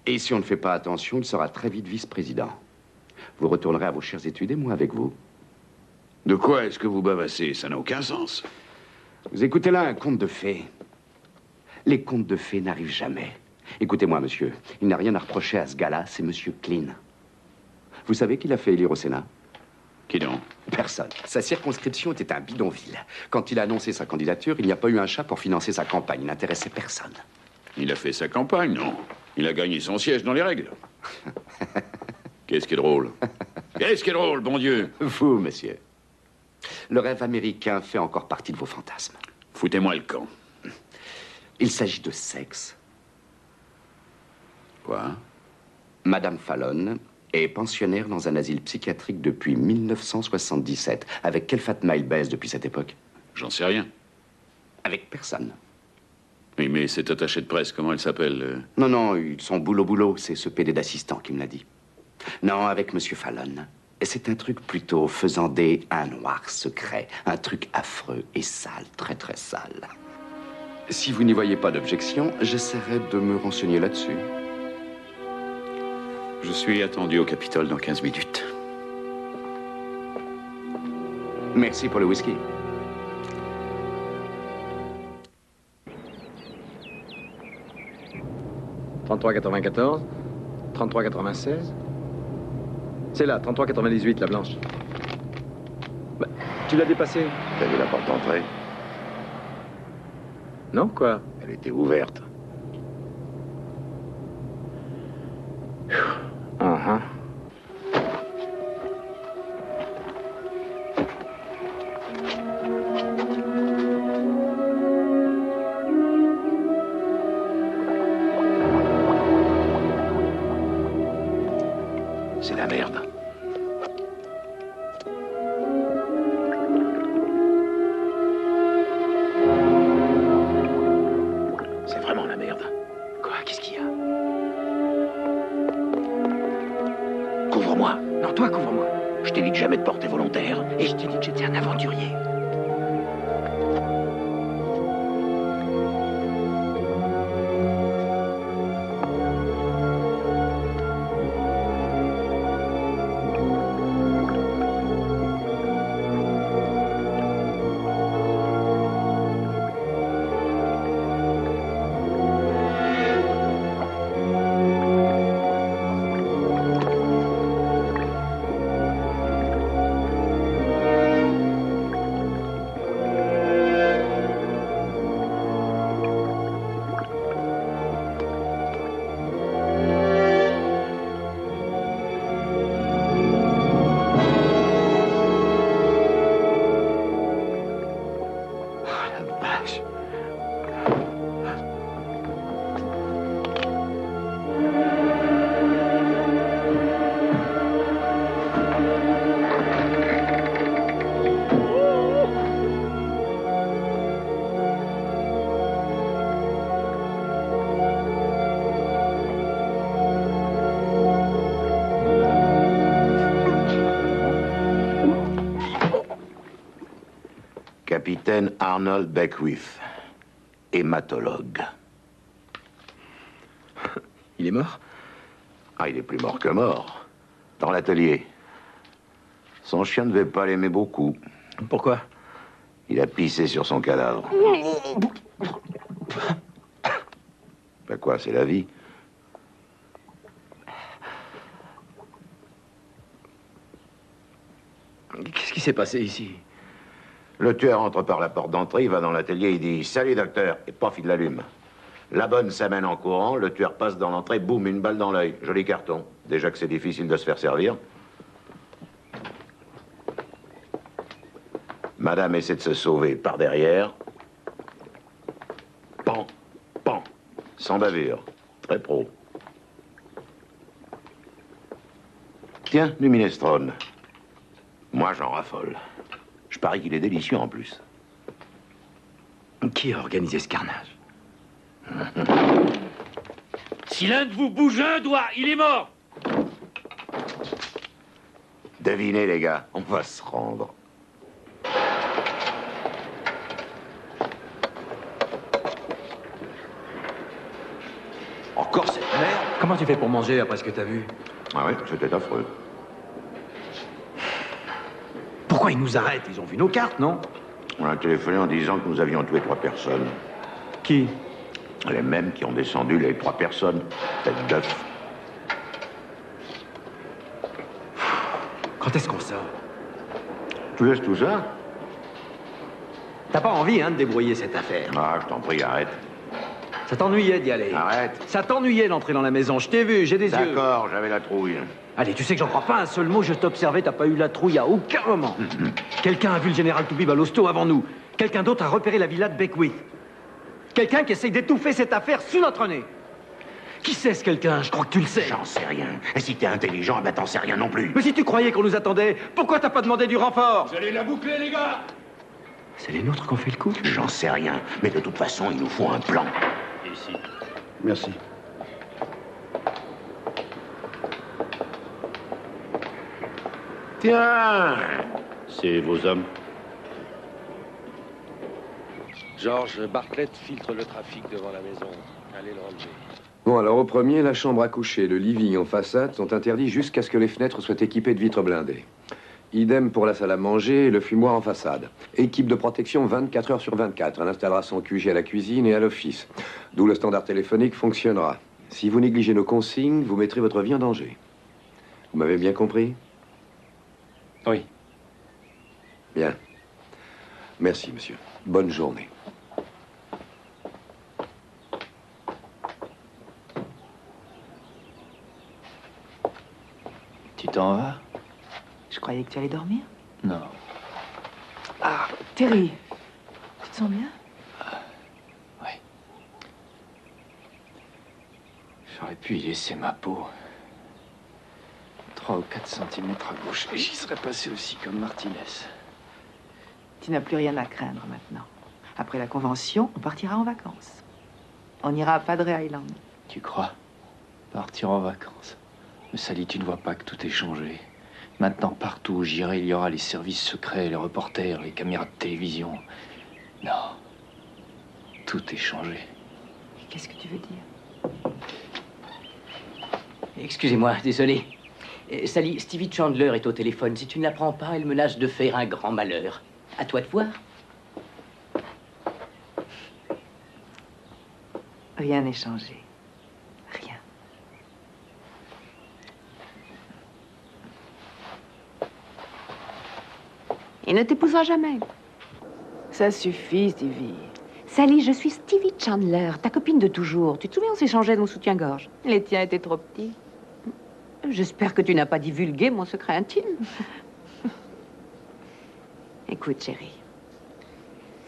Et si on ne fait pas attention, il sera très vite vice-président. Vous retournerez à vos chères études et moi avec vous. De quoi est-ce que vous bavassez? Ça n'a aucun sens. Vous écoutez là un conte de fées. Les contes de fées n'arrivent jamais. Écoutez-moi, monsieur. Il n'a rien à reprocher à ce gars-là, c'est monsieur Klein. Vous savez qui l'a fait élire au Sénat? Qui donc? Personne. Sa circonscription était un bidonville. Quand il a annoncé sa candidature, il n'y a pas eu un chat pour financer sa campagne. Il n'intéressait personne. Il a fait sa campagne, non? Il a gagné son siège dans les règles. Qu'est-ce qui est drôle? Qu'est-ce qui est drôle, bon Dieu? Vous, monsieur. Le rêve américain fait encore partie de vos fantasmes. Foutez-moi le camp. Il s'agit de sexe. Quoi? Madame Fallon est pensionnaire dans un asile psychiatrique depuis 1977. Avec quelle Fatma il baise depuis cette époque? J'en sais rien. Avec personne. Oui, mais cette attachée de presse, comment elle s'appelle? Non, non, ils sont boulot. C'est ce PD d'assistant qui me l'a dit. Non, avec monsieur Fallon. Et c'est un truc plutôt faisandé, un noir secret. Un truc affreux et sale, très très sale. Si vous n'y voyez pas d'objection, j'essaierai de me renseigner là-dessus. Je suis attendu au Capitole dans 15 minutes. Merci pour le whisky. « 33,94, 33,96. C'est là, 33,98, la blanche. Bah, tu l'as dépassée. T'as vu la porte d'entrée? Non, quoi? Elle était ouverte. Uh-huh. C'est la merde. C'est vraiment la merde. t'ai dit de jamais te porter volontaire. Et je t'ai dit que j'étais un aventurier. Capitaine Arnold Beckwith, hématologue. Il est mort? Ah, il est plus mort que mort. Dans l'atelier. Son chien ne devait pas l'aimer beaucoup. Pourquoi? Il a pissé sur son cadavre. Ben quoi, c'est la vie. Qu'est-ce qui s'est passé ici? Le tueur entre par la porte d'entrée, il va dans l'atelier, il dit « Salut, docteur !» et paf, il l'allume. La bonne s'amène en courant, le tueur passe dans l'entrée, boum, une balle dans l'œil. Joli carton. Déjà que c'est difficile de se faire servir. Madame essaie de se sauver par derrière. Pan, pan, sans bavure. Très pro. Tiens, du minestrone. Moi, j'en raffole. Je parie qu'il est délicieux en plus. Qui a organisé ce carnage? Si l'un de vous bouge un doigt, il est mort. Devinez, les gars, on va se rendre. Encore cette merde? Comment tu fais pour manger après ce que t'as vu? Ah oui, c'était affreux. Pourquoi ils nous arrêtent? Ils ont vu nos cartes, non? On a téléphoné en disant que nous avions tué 3 personnes. Qui? Les mêmes qui ont descendu les 3 personnes. Tête d'œuf. Quand est-ce qu'on sort? Tu laisses tout ça? T'as pas envie, hein, de débrouiller cette affaire? Ah, je t'en prie, arrête. Ça t'ennuyait d'y aller. Arrête. Ça t'ennuyait d'entrer dans la maison. Je t'ai vu, j'ai des yeux. D'accord, j'avais la trouille. Allez, tu sais que j'en crois pas un seul mot. Je t'observais, t'as pas eu la trouille à aucun moment. Quelqu'un a vu le général Toubib à l'hosto avant nous. Quelqu'un d'autre a repéré la villa de Beckwith. Quelqu'un qui essaye d'étouffer cette affaire sous notre nez. Qui c'est ce quelqu'un? Je crois que tu le sais. J'en sais rien. Et si t'es intelligent, ben t'en sais rien non plus. Mais si tu croyais qu'on nous attendait, pourquoi t'as pas demandé du renfort? Vous allez la boucler, les gars! C'est les nôtres qui ont fait le coup? J'en sais rien. Mais de toute façon, il nous faut un plan. Ici. Merci. Tiens! C'est vos hommes. George Bartlett filtre le trafic devant la maison. Allez le relever. Bon, alors au premier, la chambre à coucher, le living en façade sont interdits jusqu'à ce que les fenêtres soient équipées de vitres blindées. Idem pour la salle à manger et le fumoir en façade. Équipe de protection 24 heures sur 24. Elle installera son QG à la cuisine et à l'office. D'où le standard téléphonique fonctionnera. Si vous négligez nos consignes, vous mettrez votre vie en danger. Vous m'avez bien compris? Oui. Bien. Merci, monsieur. Bonne journée. Tu t'en vas? Je croyais que tu allais dormir. Non. Ah, Terry, tu te sens bien? Oui. J'aurais pu y laisser ma peau. 3 ou 4 centimètres à gauche, et j'y serais passé aussi comme Martinez. Tu n'as plus rien à craindre maintenant. Après la convention, on partira en vacances. On ira à Padre Island. Tu crois? Partir en vacances? Mais Sally, tu ne vois pas que tout est changé. Maintenant, partout où j'irai, il y aura les services secrets, les reporters, les caméras de télévision. Non. Tout est changé. Qu'est-ce que tu veux dire? Excusez-moi, désolé. Sally, Stevie Chandler est au téléphone. Si tu ne la prends pas, elle menace de faire un grand malheur. À toi de voir. Rien n'est changé. Rien. Il ne t'épousera jamais. Ça suffit, Stevie. Sally, je suis Stevie Chandler, ta copine de toujours. Tu te souviens, on s'échangeait nos soutiens-gorge. Les tiens étaient trop petits. J'espère que tu n'as pas divulgué mon secret intime. Écoute, chérie.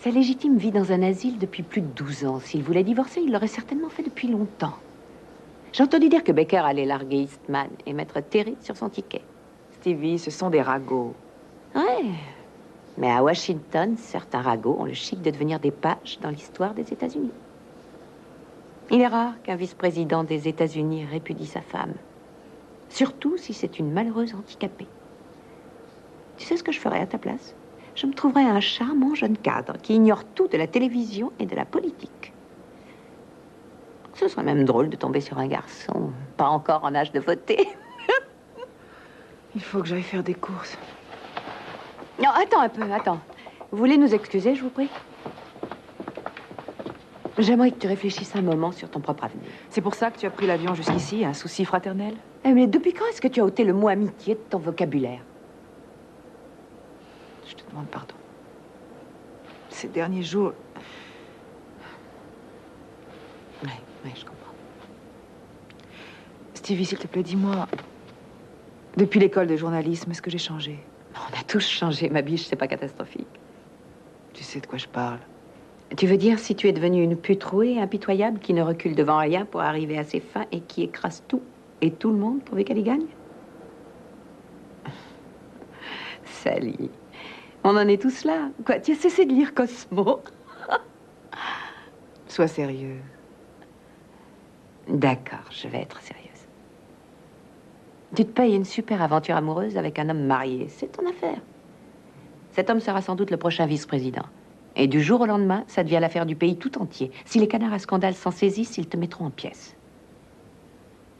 Sa légitime vit dans un asile depuis plus de 12 ans. S'il voulait divorcer, il l'aurait certainement fait depuis longtemps. J'ai entendu dire que Baker allait larguer Eastman et mettre Terry sur son ticket. Stevie, ce sont des ragots. Ouais. Mais à Washington, certains ragots ont le chic de devenir des pages dans l'histoire des États-Unis. Il est rare qu'un vice-président des États-Unis répudie sa femme. Surtout si c'est une malheureuse handicapée. Tu sais ce que je ferais à ta place? Je me trouverais un charmant jeune cadre qui ignore tout de la télévision et de la politique. Ce serait même drôle de tomber sur un garçon pas encore en âge de voter. Il faut que j'aille faire des courses. Non, attends un peu, attends. Vous voulez nous excuser, je vous prie? J'aimerais que tu réfléchisses un moment sur ton propre avenir. C'est pour ça que tu as pris l'avion jusqu'ici, un souci fraternel? Mais depuis quand est-ce que tu as ôté le mot amitié de ton vocabulaire? Je te demande pardon. Ces derniers jours... Oui, je comprends. Stevie, s'il te plaît, dis-moi... Depuis l'école de journalisme, est-ce que j'ai changé? On a tous changé, ma biche, c'est pas catastrophique. Tu sais de quoi je parle. Tu veux dire si tu es devenue une pute rouée, impitoyable, qui ne recule devant rien pour arriver à ses fins et qui écrase tout et tout le monde pourvu qu'elle y gagne? Sally, on en est tous là. Quoi, tu as cessé de lire Cosmo? Sois sérieux. D'accord, je vais être sérieuse. Tu te payes une super aventure amoureuse avec un homme marié. C'est ton affaire. Cet homme sera sans doute le prochain vice-président. Et du jour au lendemain, ça devient l'affaire du pays tout entier. Si les canards à scandale s'en saisissent, ils te mettront en pièces.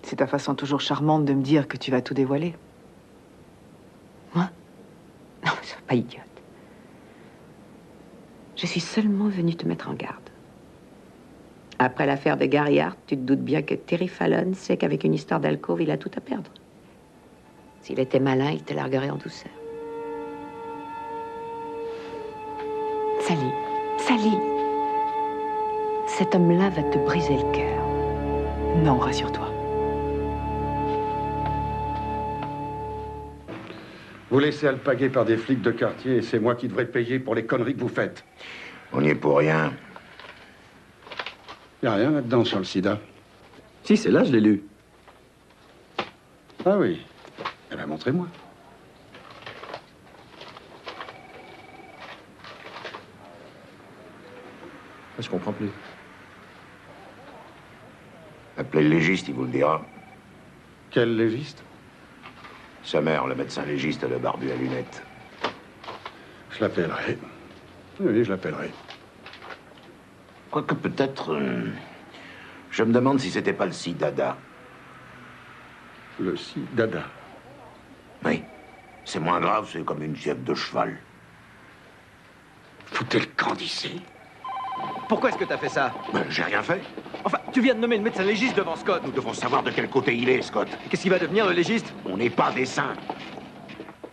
C'est ta façon toujours charmante de me dire que tu vas tout dévoiler. Moi? Non, sois pas idiote. Je suis seulement venue te mettre en garde. Après l'affaire de Gary Hart, tu te doutes bien que Terry Fallon sait qu'avec une histoire d'alcôve, il a tout à perdre. S'il était malin, il te larguerait en douceur. Sally, cet homme-là va te briser le cœur. Non, rassure-toi. Vous laissez alpaguer par des flics de quartier et c'est moi qui devrais payer pour les conneries que vous faites. On n'y est pour rien. Il n'y a rien là-dedans sur le sida. Si, c'est là, je l'ai lu. Ah oui. Eh bien, montrez-moi. Je comprends plus. Appelez le légiste, il vous le dira. Quel légiste? Sa mère, le médecin légiste, le barbu à lunettes. Je l'appellerai. Oui, je l'appellerai. Quoique peut-être... je me demande si c'était pas le Sidada. Le Sidada? Oui. C'est moins grave, c'est comme une fièvre de cheval. Foutez le camp d'ici. Pourquoi est-ce que t'as fait ça? Ben, j'ai rien fait. Enfin, tu viens de nommer le médecin légiste devant Scott. Nous devons savoir de quel côté il est, Scott. Qu'est-ce qu'il va devenir, le légiste? On n'est pas des saints.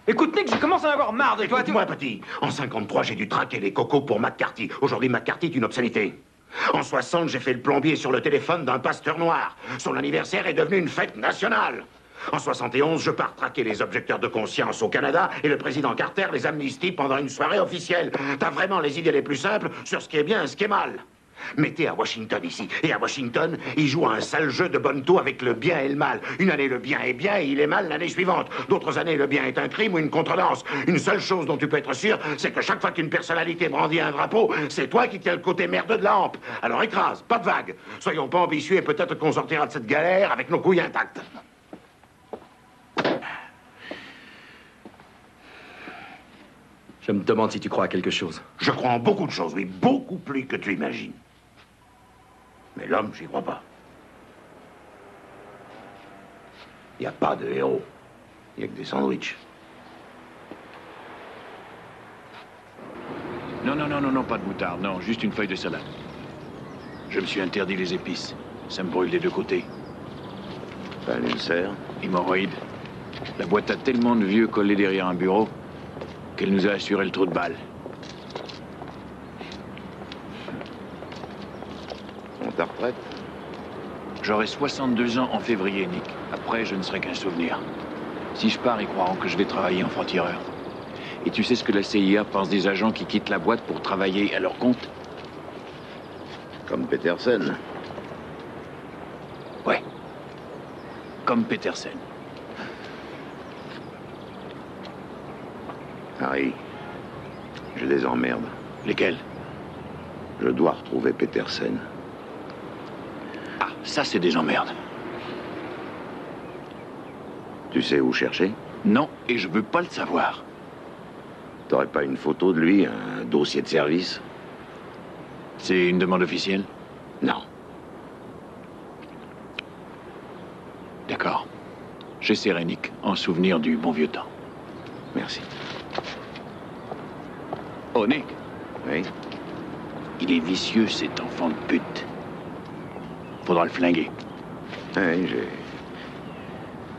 Écoute, Nick, je commence à en avoir marre de toi. Écoute-moi, petit. En 53, j'ai dû traquer les cocos pour McCarthy. Aujourd'hui, McCarthy est une obscénité. En 60, j'ai fait le plombier sur le téléphone d'un pasteur noir. Son anniversaire est devenu une fête nationale. En 71, je pars traquer les objecteurs de conscience au Canada et le président Carter les amnistie pendant une soirée officielle. T'as vraiment les idées les plus simples sur ce qui est bien et ce qui est mal. Mais t'es à Washington ici. Et à Washington, ils jouent à un sale jeu de bonne taux avec le bien et le mal. Une année, le bien est bien et il est mal l'année suivante. D'autres années, le bien est un crime ou une contredanse. Une seule chose dont tu peux être sûr, c'est que chaque fois qu'une personnalité brandit un drapeau, c'est toi qui tiens le côté merdeux de la hampe. Alors écrase, pas de vague. Soyons pas ambitieux et peut-être qu'on sortira de cette galère avec nos couilles intactes. Je me demande si tu crois à quelque chose. Je crois en beaucoup de choses, oui, beaucoup plus que tu imagines. Mais l'homme, j'y crois pas. Il n'y a pas de héros. Il n'y a que des sandwichs. Non, non, non, non, non, pas de moutarde, non, juste une feuille de salade. Je me suis interdit les épices. Ça me brûle des deux côtés. T'as un ulcère? Hémorroïde. La boîte a tellement de vieux collés derrière un bureau qu'elle nous a assuré le trou de balle. On ta retraite? J'aurai 62 ans en février, Nick. Après, je ne serai qu'un souvenir. Si je pars, ils croiront que je vais travailler en franc-tireur. Et tu sais ce que la CIA pense des agents qui quittent la boîte pour travailler à leur compte? Comme Petersen. Ouais. Comme Petersen. Harry, je les emmerde. Lesquels? Je dois retrouver Petersen. Ah, ça c'est des emmerdes. Tu sais où chercher? Non, et je veux pas le savoir. T'aurais pas une photo de lui, un dossier de service? C'est une demande officielle? Non. D'accord. J'essaierai, Nick, en souvenir du bon vieux temps. Merci. Oh, Nick. Oui? Il est vicieux, cet enfant de pute. Faudra le flinguer. Oui,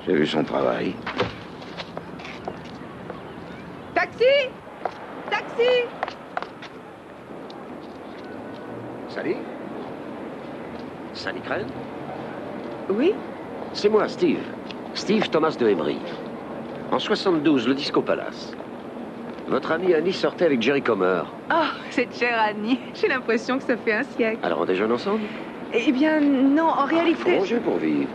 j'ai vu son travail. Taxi! Taxi! Salut. Sally Crane? Oui? C'est moi, Steve. Steve Thomas de Emery. En 72, le Disco Palace. Votre ami Annie sortait avec Jerry Comer. Oh, cette chère Annie. J'ai l'impression que ça fait un siècle. Alors on déjeune ensemble? Eh bien, non, en réalité... Faut manger pour vivre.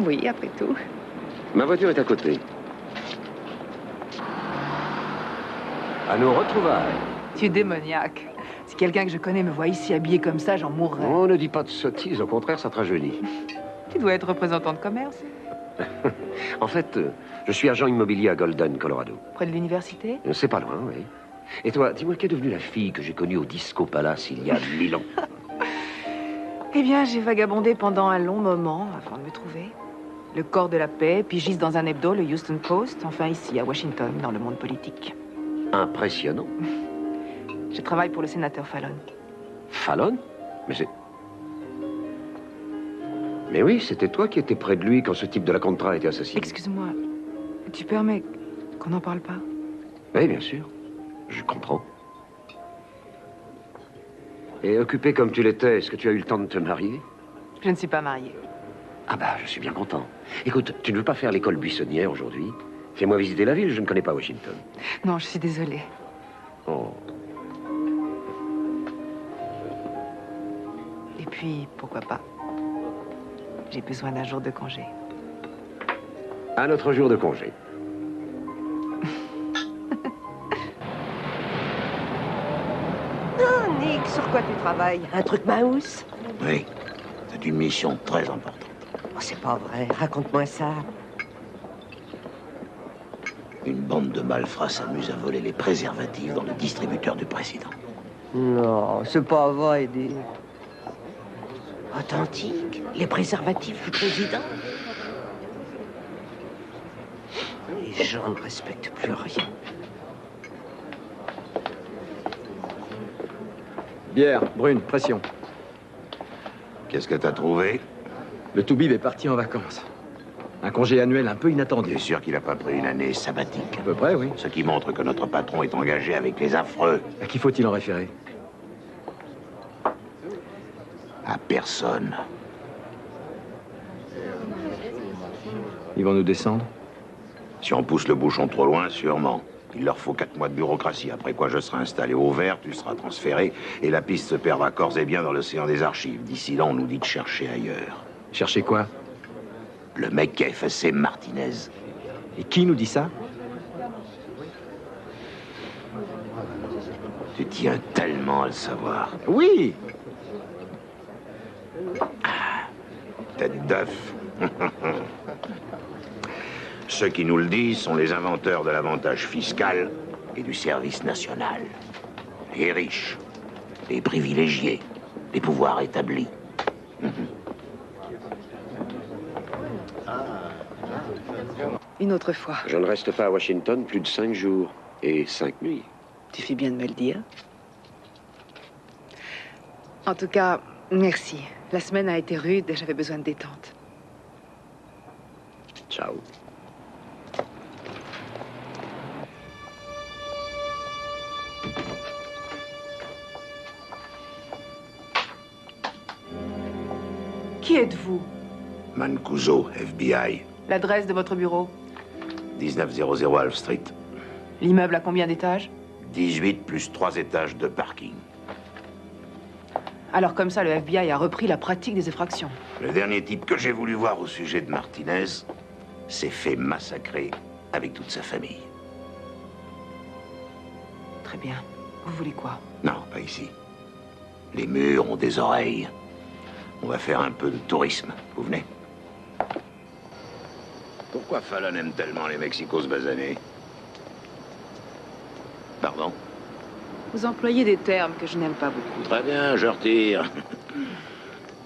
Oui, après tout. Ma voiture est à côté. À nos retrouvailles. Tu es démoniaque. Si quelqu'un que je connais me voit ici habillé comme ça, j'en mourrais. On ne dit pas de sottises, au contraire, ça te rajeunit. Tu dois être représentant de commerce. En fait, je suis agent immobilier à Golden, Colorado. Près de l'université? C'est pas loin, oui. Et toi, dis-moi, qu'est devenue la fille que j'ai connue au Disco Palace il y a 1000 ans? Eh bien, j'ai vagabondé pendant un long moment avant de me trouver. Le corps de la paix, pigiste dans un hebdo, le Houston Post, enfin ici, à Washington, dans le monde politique. Impressionnant. Je travaille pour le sénateur Fallon. Fallon? Mais c'est... Mais oui, c'était toi qui étais près de lui quand ce type de la Contra a été assassiné. Excuse-moi, tu permets qu'on n'en parle pas? Oui, bien sûr. Je comprends. Et occupé comme tu l'étais, est-ce que tu as eu le temps de te marier? Je ne suis pas mariée. Ah bah, je suis bien content. Écoute, tu ne veux pas faire l'école buissonnière aujourd'hui? Fais-moi visiter la ville, je ne connais pas Washington. Non, je suis désolée. Oh. Et puis, pourquoi pas? J'ai besoin d'un jour de congé. Un autre jour de congé. Oh, Nick, sur quoi tu travailles? Un truc mouse? Oui, c'est une mission très importante. Oh, c'est pas vrai. Raconte-moi ça. Une bande de malfrats s'amuse à voler les préservatifs dans le distributeur du président. Non, c'est pas vrai, Dick. Authentique? Les préservatifs du président? Les gens ne respectent plus rien. Bière, brune, pression. Qu'est-ce que t'as trouvé? Le Toubib est parti en vacances. Un congé annuel un peu inattendu. T'es sûr qu'il n'a pas pris une année sabbatique? À peu près, oui. Ce qui montre que notre patron est engagé avec les affreux. À qui faut-il en référer? À personne. Ils vont nous descendre? Si on pousse le bouchon trop loin, sûrement. Il leur faut 4 mois de bureaucratie, après quoi je serai installé au vert, tu seras transféré, et la piste se perdra corps et bien dans l'océan des archives. D'ici là, on nous dit de chercher ailleurs. Chercher quoi? Le mec qui a effacé Martinez. Et qui nous dit ça? Tu tiens tellement à le savoir. Oui! Tête d'œuf. Ceux qui nous le disent sont les inventeurs de l'avantage fiscal et du service national. Les riches, les privilégiés, les pouvoirs établis. Une autre fois. Je ne reste pas à Washington plus de 5 jours et 5 nuits. Tu fais bien de me le dire. En tout cas, merci. La semaine a été rude et j'avais besoin de détente. Ciao. Qui êtes-vous? Mancuso, FBI. L'adresse de votre bureau? 1900 Half Street. L'immeuble a combien d'étages? 18 plus 3 étages de parking. Alors comme ça, le FBI a repris la pratique des effractions. Le dernier type que j'ai voulu voir au sujet de Martinez s'est fait massacrer avec toute sa famille. Très bien. Vous voulez quoi? Non, pas ici. Les murs ont des oreilles. On va faire un peu de tourisme. Vous venez? Pourquoi Fallon aime tellement les Mexicos basanés? Pardon? Vous employez des termes que je n'aime pas beaucoup. Très bien, je retire.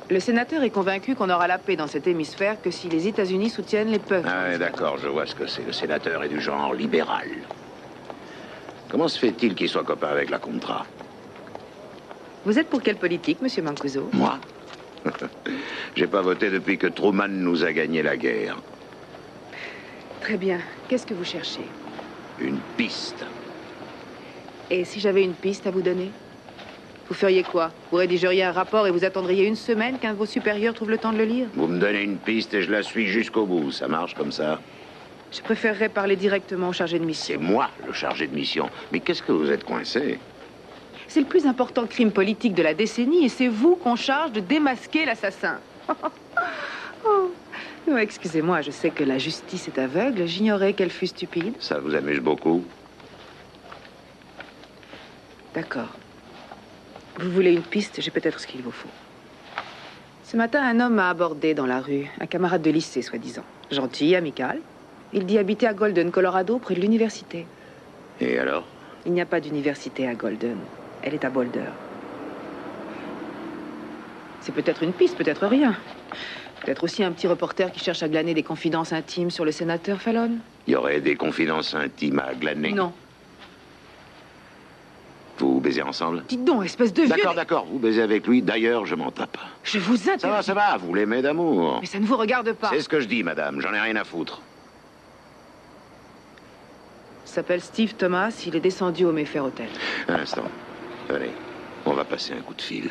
Le sénateur est convaincu qu'on aura la paix dans cet hémisphère que si les États-Unis soutiennent les peuples. Ah ouais, d'accord, je vois ce que c'est. Le sénateur est du genre libéral. Comment se fait-il qu'il soit copain avec la Contra? Vous êtes pour quelle politique, monsieur Mancuso? Moi? J'ai pas voté depuis que Truman nous a gagné la guerre. Très bien. Qu'est-ce que vous cherchez? Une piste. Et si j'avais une piste à vous donner? Vous feriez quoi? Vous rédigeriez un rapport et vous attendriez une semaine qu'un de vos supérieurs trouve le temps de le lire? Vous me donnez une piste et je la suis jusqu'au bout. Ça marche comme ça? Je préférerais parler directement au chargé de mission. C'est moi, le chargé de mission. Mais qu'est-ce que vous êtes coincé? C'est le plus important crime politique de la décennie et c'est vous qu'on charge de démasquer l'assassin. Oh. Oh, excusez-moi, je sais que la justice est aveugle. J'ignorais qu'elle fût stupide. Ça vous amuse beaucoup? D'accord. Vous voulez une piste? J'ai peut-être ce qu'il vous faut. Ce matin, un homme m'a abordé dans la rue. Un camarade de lycée, soi-disant. Gentil, amical. Il dit habiter à Golden, Colorado, près de l'université. Et alors? Il n'y a pas d'université à Golden. Elle est à Boulder. C'est peut-être une piste, peut-être rien. Peut-être aussi un petit reporter qui cherche à glaner des confidences intimes sur le sénateur Fallon. Il y aurait des confidences intimes à glaner? Non. Vous baisez ensemble? Dites donc, espèce de vieux... D'accord, d'accord, vous baisez avec lui. D'ailleurs, je m'en tape. Je vous interdis... Ça va, vous l'aimez d'amour. Mais ça ne vous regarde pas. C'est ce que je dis, madame. J'en ai rien à foutre. Il s'appelle Steve Thomas. Il est descendu au Mayfair Hotel. Un instant. Allez, on va passer un coup de fil.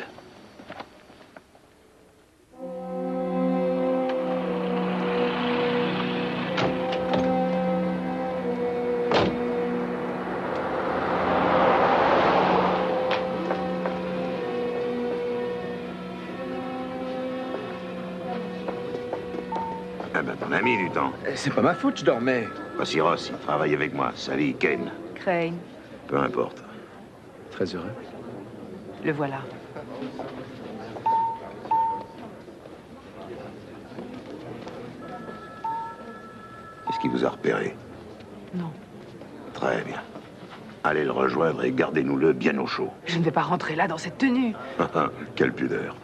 Ah ben, t'en as mis du temps. C'est pas ma faute, je dormais. Voici Ross, il travaille avec moi. Sally, Ken. Crane. Peu importe. Très heureux. Le voilà. Est-ce qu'il vous a repéré? Non. Très bien. Allez le rejoindre et gardez-nous-le bien au chaud. Je ne vais pas rentrer là dans cette tenue. Quelle pudeur.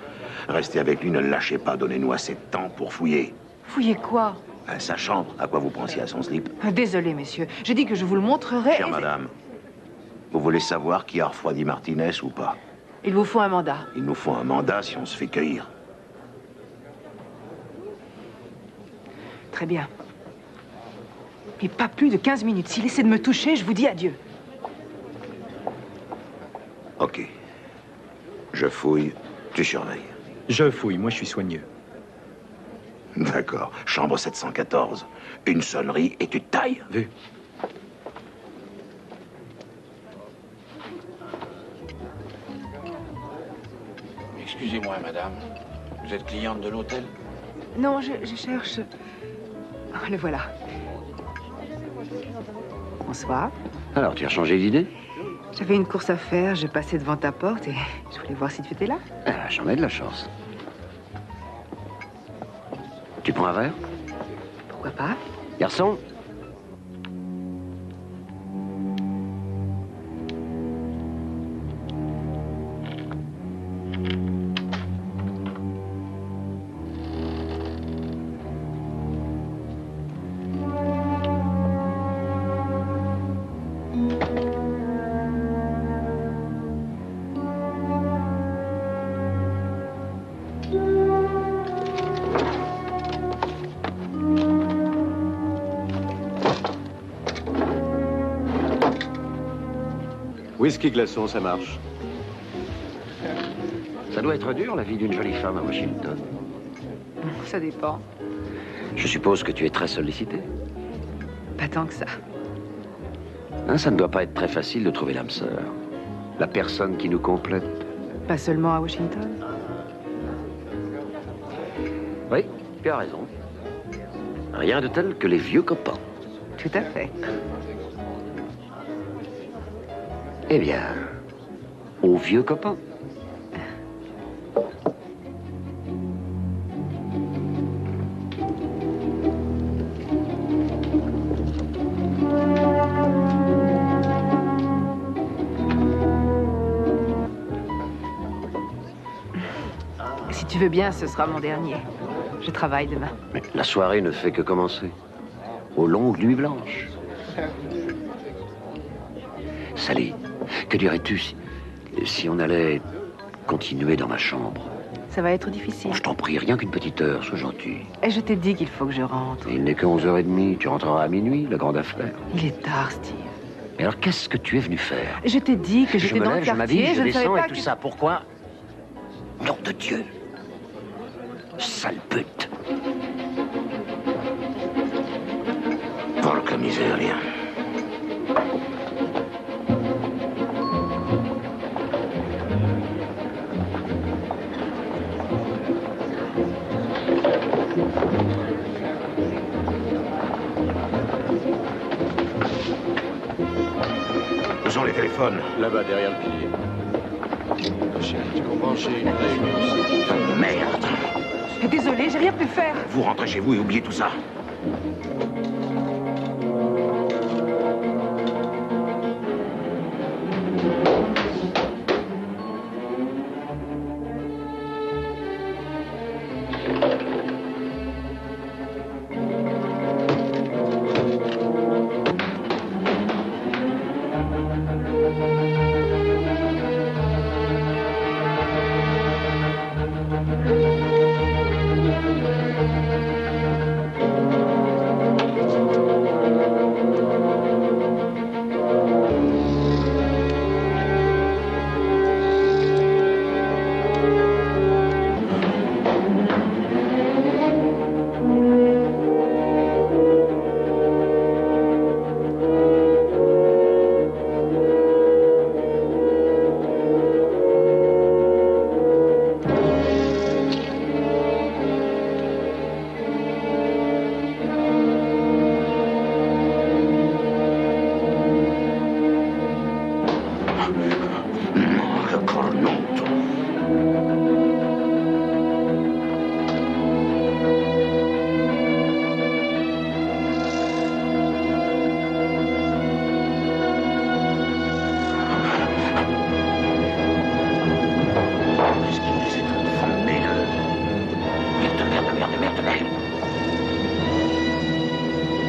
Restez avec lui, ne le lâchez pas. Donnez-nous assez de temps pour fouiller. Fouillez quoi? Sa chambre. À quoi vous pensiez? À son slip? Désolé, messieurs. J'ai dit que je vous le montrerai. Chère madame, vous voulez savoir qui a refroidi Martinez ou pas? Il vous faut un mandat. Il nous faut un mandat si on se fait cueillir. Très bien. Mais pas plus de 15 minutes. S'il essaie de me toucher, je vous dis adieu. Ok. Je fouille, tu surveilles. Je fouille, moi je suis soigneux. D'accord. Chambre 714. Une sonnerie et tu te tailles. Vu. Excusez-moi, madame. Vous êtes cliente de l'hôtel? Non, je cherche... Ah, le voilà. Bonsoir. Alors, tu as changé d'idée? J'avais une course à faire, j'ai passé devant ta porte et je voulais voir si tu étais là. Ah, j'en ai de la chance. Tu prends un verre? Pourquoi pas? Garçon, Whisky glaçon, ça marche. Ça doit être dur, la vie d'une jolie femme à Washington. Ça dépend. Je suppose que tu es très sollicité. Pas tant que ça. Hein, ça ne doit pas être très facile de trouver l'âme sœur. La personne qui nous complète. Pas seulement à Washington. Oui, tu as raison. Rien de tel que les vieux copains. Tout à fait. Eh bien, aux vieux copains. Si tu veux bien, ce sera mon dernier. Je travaille demain. Mais la soirée ne fait que commencer. Aux longues nuits blanches. Sally, que dirais-tu si on allait continuer dans ma chambre? Ça va être difficile. Je t'en prie, rien qu'une petite heure, sois gentil. Et je t'ai dit qu'il faut que je rentre. Il n'est que 11h30, tu rentreras à minuit, la grande affaire. Il est tard, Steve. Mais alors, qu'est-ce que tu es venu faire? Je t'ai dit que j'étais dans le quartier, je m'habille, je ne savais descends pas et tout que... ça. Pourquoi? Nom de Dieu! Sale pute! Porca miseria. Où sont les téléphones? Là-bas, derrière le pilier. Tu comprends, j'ai une réunion. Merde! Désolée, j'ai rien pu faire. Vous rentrez chez vous et oubliez tout ça.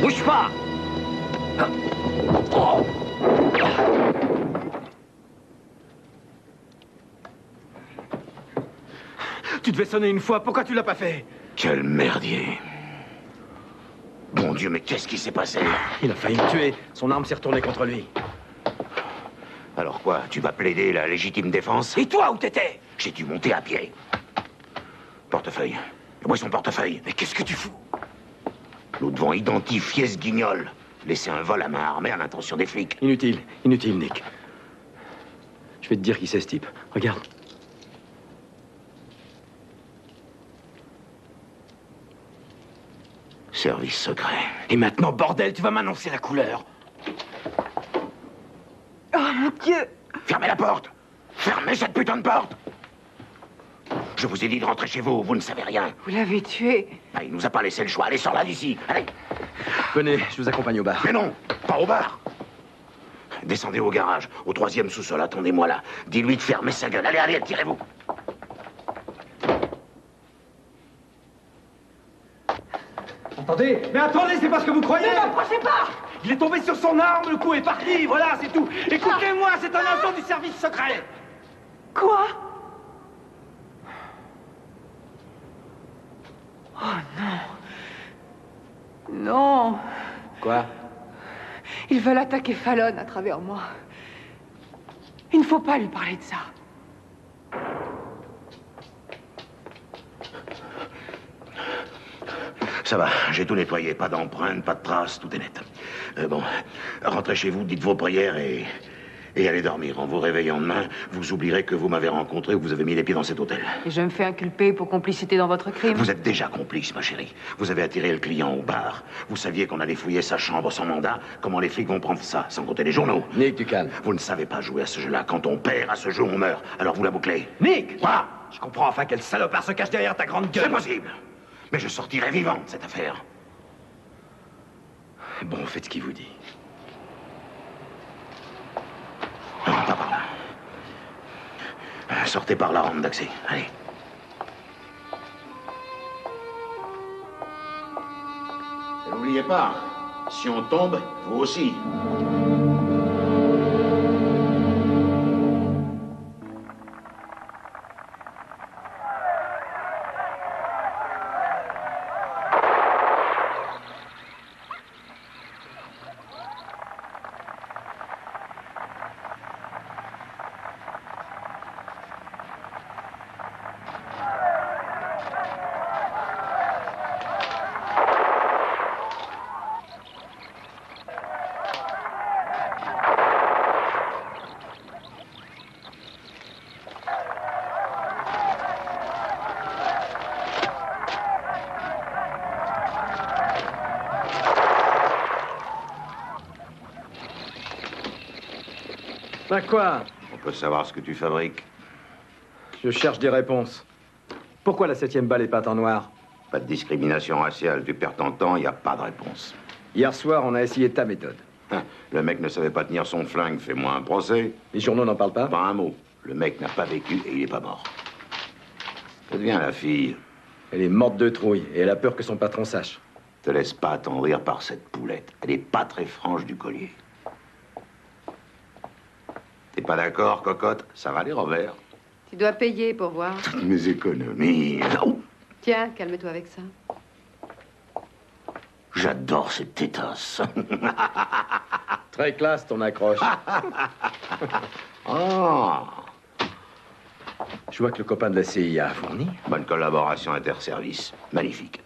Bouge pas! Tu devais sonner une fois, pourquoi tu l'as pas fait? Quel merdier. Bon Dieu, mais qu'est-ce qui s'est passé? Il a failli me tuer. Son arme s'est retournée contre lui. Alors quoi, tu vas plaider la légitime défense? Et toi, où t'étais? J'ai dû monter à pied. Portefeuille. Où est son portefeuille? Mais qu'est-ce que tu fous? Nous devons identifier ce guignol. Laisser un vol à main armée à l'intention des flics. Inutile, inutile, Nick. Je vais te dire qui c'est, ce type. Regarde. Service secret. Et maintenant, bordel, tu vas m'annoncer la couleur. Oh, mon Dieu! Fermez la porte! Fermez cette putain de porte! Je vous ai dit de rentrer chez vous, vous ne savez rien. Vous l'avez tué. Ah, il nous a pas laissé le choix. Allez, sors là d'ici. Allez! Venez, je vous accompagne au bar. Mais non, pas au bar. Descendez au garage, au 3e sous-sol, attendez-moi là. Dis-lui de fermer sa gueule. Allez, allez, tirez-vous. Attendez, mais attendez, c'est pas ce que vous croyez! Ne m'approchez pas! Il est tombé sur son arme, le coup est parti, voilà, c'est tout. Écoutez-moi, c'est un agent du service secret. Quoi? Oh non. Non. Quoi? Ils veulent attaquer Fallon à travers moi. Il ne faut pas lui parler de ça. Ça va, j'ai tout nettoyé. Pas d'empreintes, pas de traces, tout est net. Bon, rentrez chez vous, dites vos prières et allez dormir. En vous réveillant demain, vous oublierez que vous m'avez rencontré ou que vous avez mis les pieds dans cet hôtel. Et je me fais inculper pour complicité dans votre crime. Vous êtes déjà complice, ma chérie. Vous avez attiré le client au bar. Vous saviez qu'on allait fouiller sa chambre sans mandat. Comment les flics vont prendre ça, sans compter les journaux? Nick, tu calmes. Vous ne savez pas jouer à ce jeu-là. Quand on perd à ce jeu, on meurt. Alors vous la bouclez. Nick! Quoi? Je comprends enfin quel salopard se cache derrière ta grande gueule. C'est possible. Mais je sortirai vivant de cette affaire. Bon, faites ce qu'il vous dit. Non, pas par là. Sortez par la rampe d'accès. Allez. Et n'oubliez pas, si on tombe, vous aussi. Ben quoi? On peut savoir ce que tu fabriques. Je cherche des réponses. Pourquoi la 7e balle est peinte en noir? Pas de discrimination raciale. Tu perds ton temps, il n'y a pas de réponse. Hier soir, on a essayé ta méthode. Le mec ne savait pas tenir son flingue. Fais-moi un procès. Les journaux n'en parlent pas? Pas un mot. Le mec n'a pas vécu et il n'est pas mort. Que devient la fille? Elle est morte de trouille et elle a peur que son patron sache. Te laisse pas attendrir par cette poulette. Elle est pas très franche du collier. T'es pas d'accord, cocotte? Ça va, les revers? Tu dois payer pour voir. Toutes mes économies. Oh, Tiens, calme-toi avec ça. j'adore cette tétasse. Très classe, ton accroche. Oh, Je vois que le copain de la CIA a fourni. bonne collaboration interservice. Magnifique.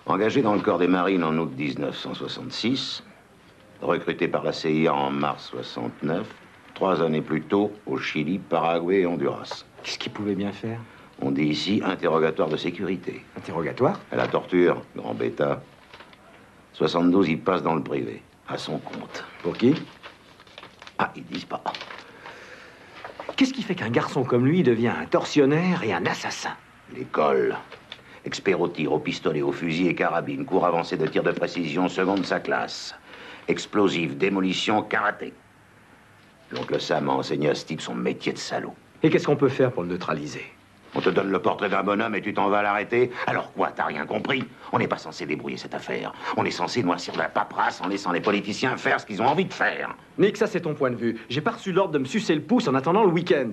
Engagé dans le corps des marines en août 1966, recruté par la CIA en mars 69, 3 années plus tôt, au Chili, Paraguay et Honduras. Qu'est-ce qu'il pouvait bien faire? On dit ici interrogatoire de sécurité. Interrogatoire? À la torture, grand bêta. 72, il passe dans le privé, à son compte. Pour qui? Ah, ils disent pas. Qu'est-ce qui fait qu'un garçon comme lui devient un tortionnaire et un assassin? L'école. Expert au tir, au pistolet, au fusil et carabine. Cours avancé de tir de précision, seconde de sa classe. Explosif, démolition, karaté. L'oncle Sam a enseigné à ce type son métier de salaud. Et qu'est-ce qu'on peut faire pour le neutraliser? On te donne le portrait d'un bonhomme et tu t'en vas l'arrêter? Alors quoi, t'as rien compris? On n'est pas censé débrouiller cette affaire. On est censé noircir de la paperasse en laissant les politiciens faire ce qu'ils ont envie de faire. Nick, ça c'est ton point de vue. J'ai pas reçu l'ordre de me sucer le pouce en attendant le week-end.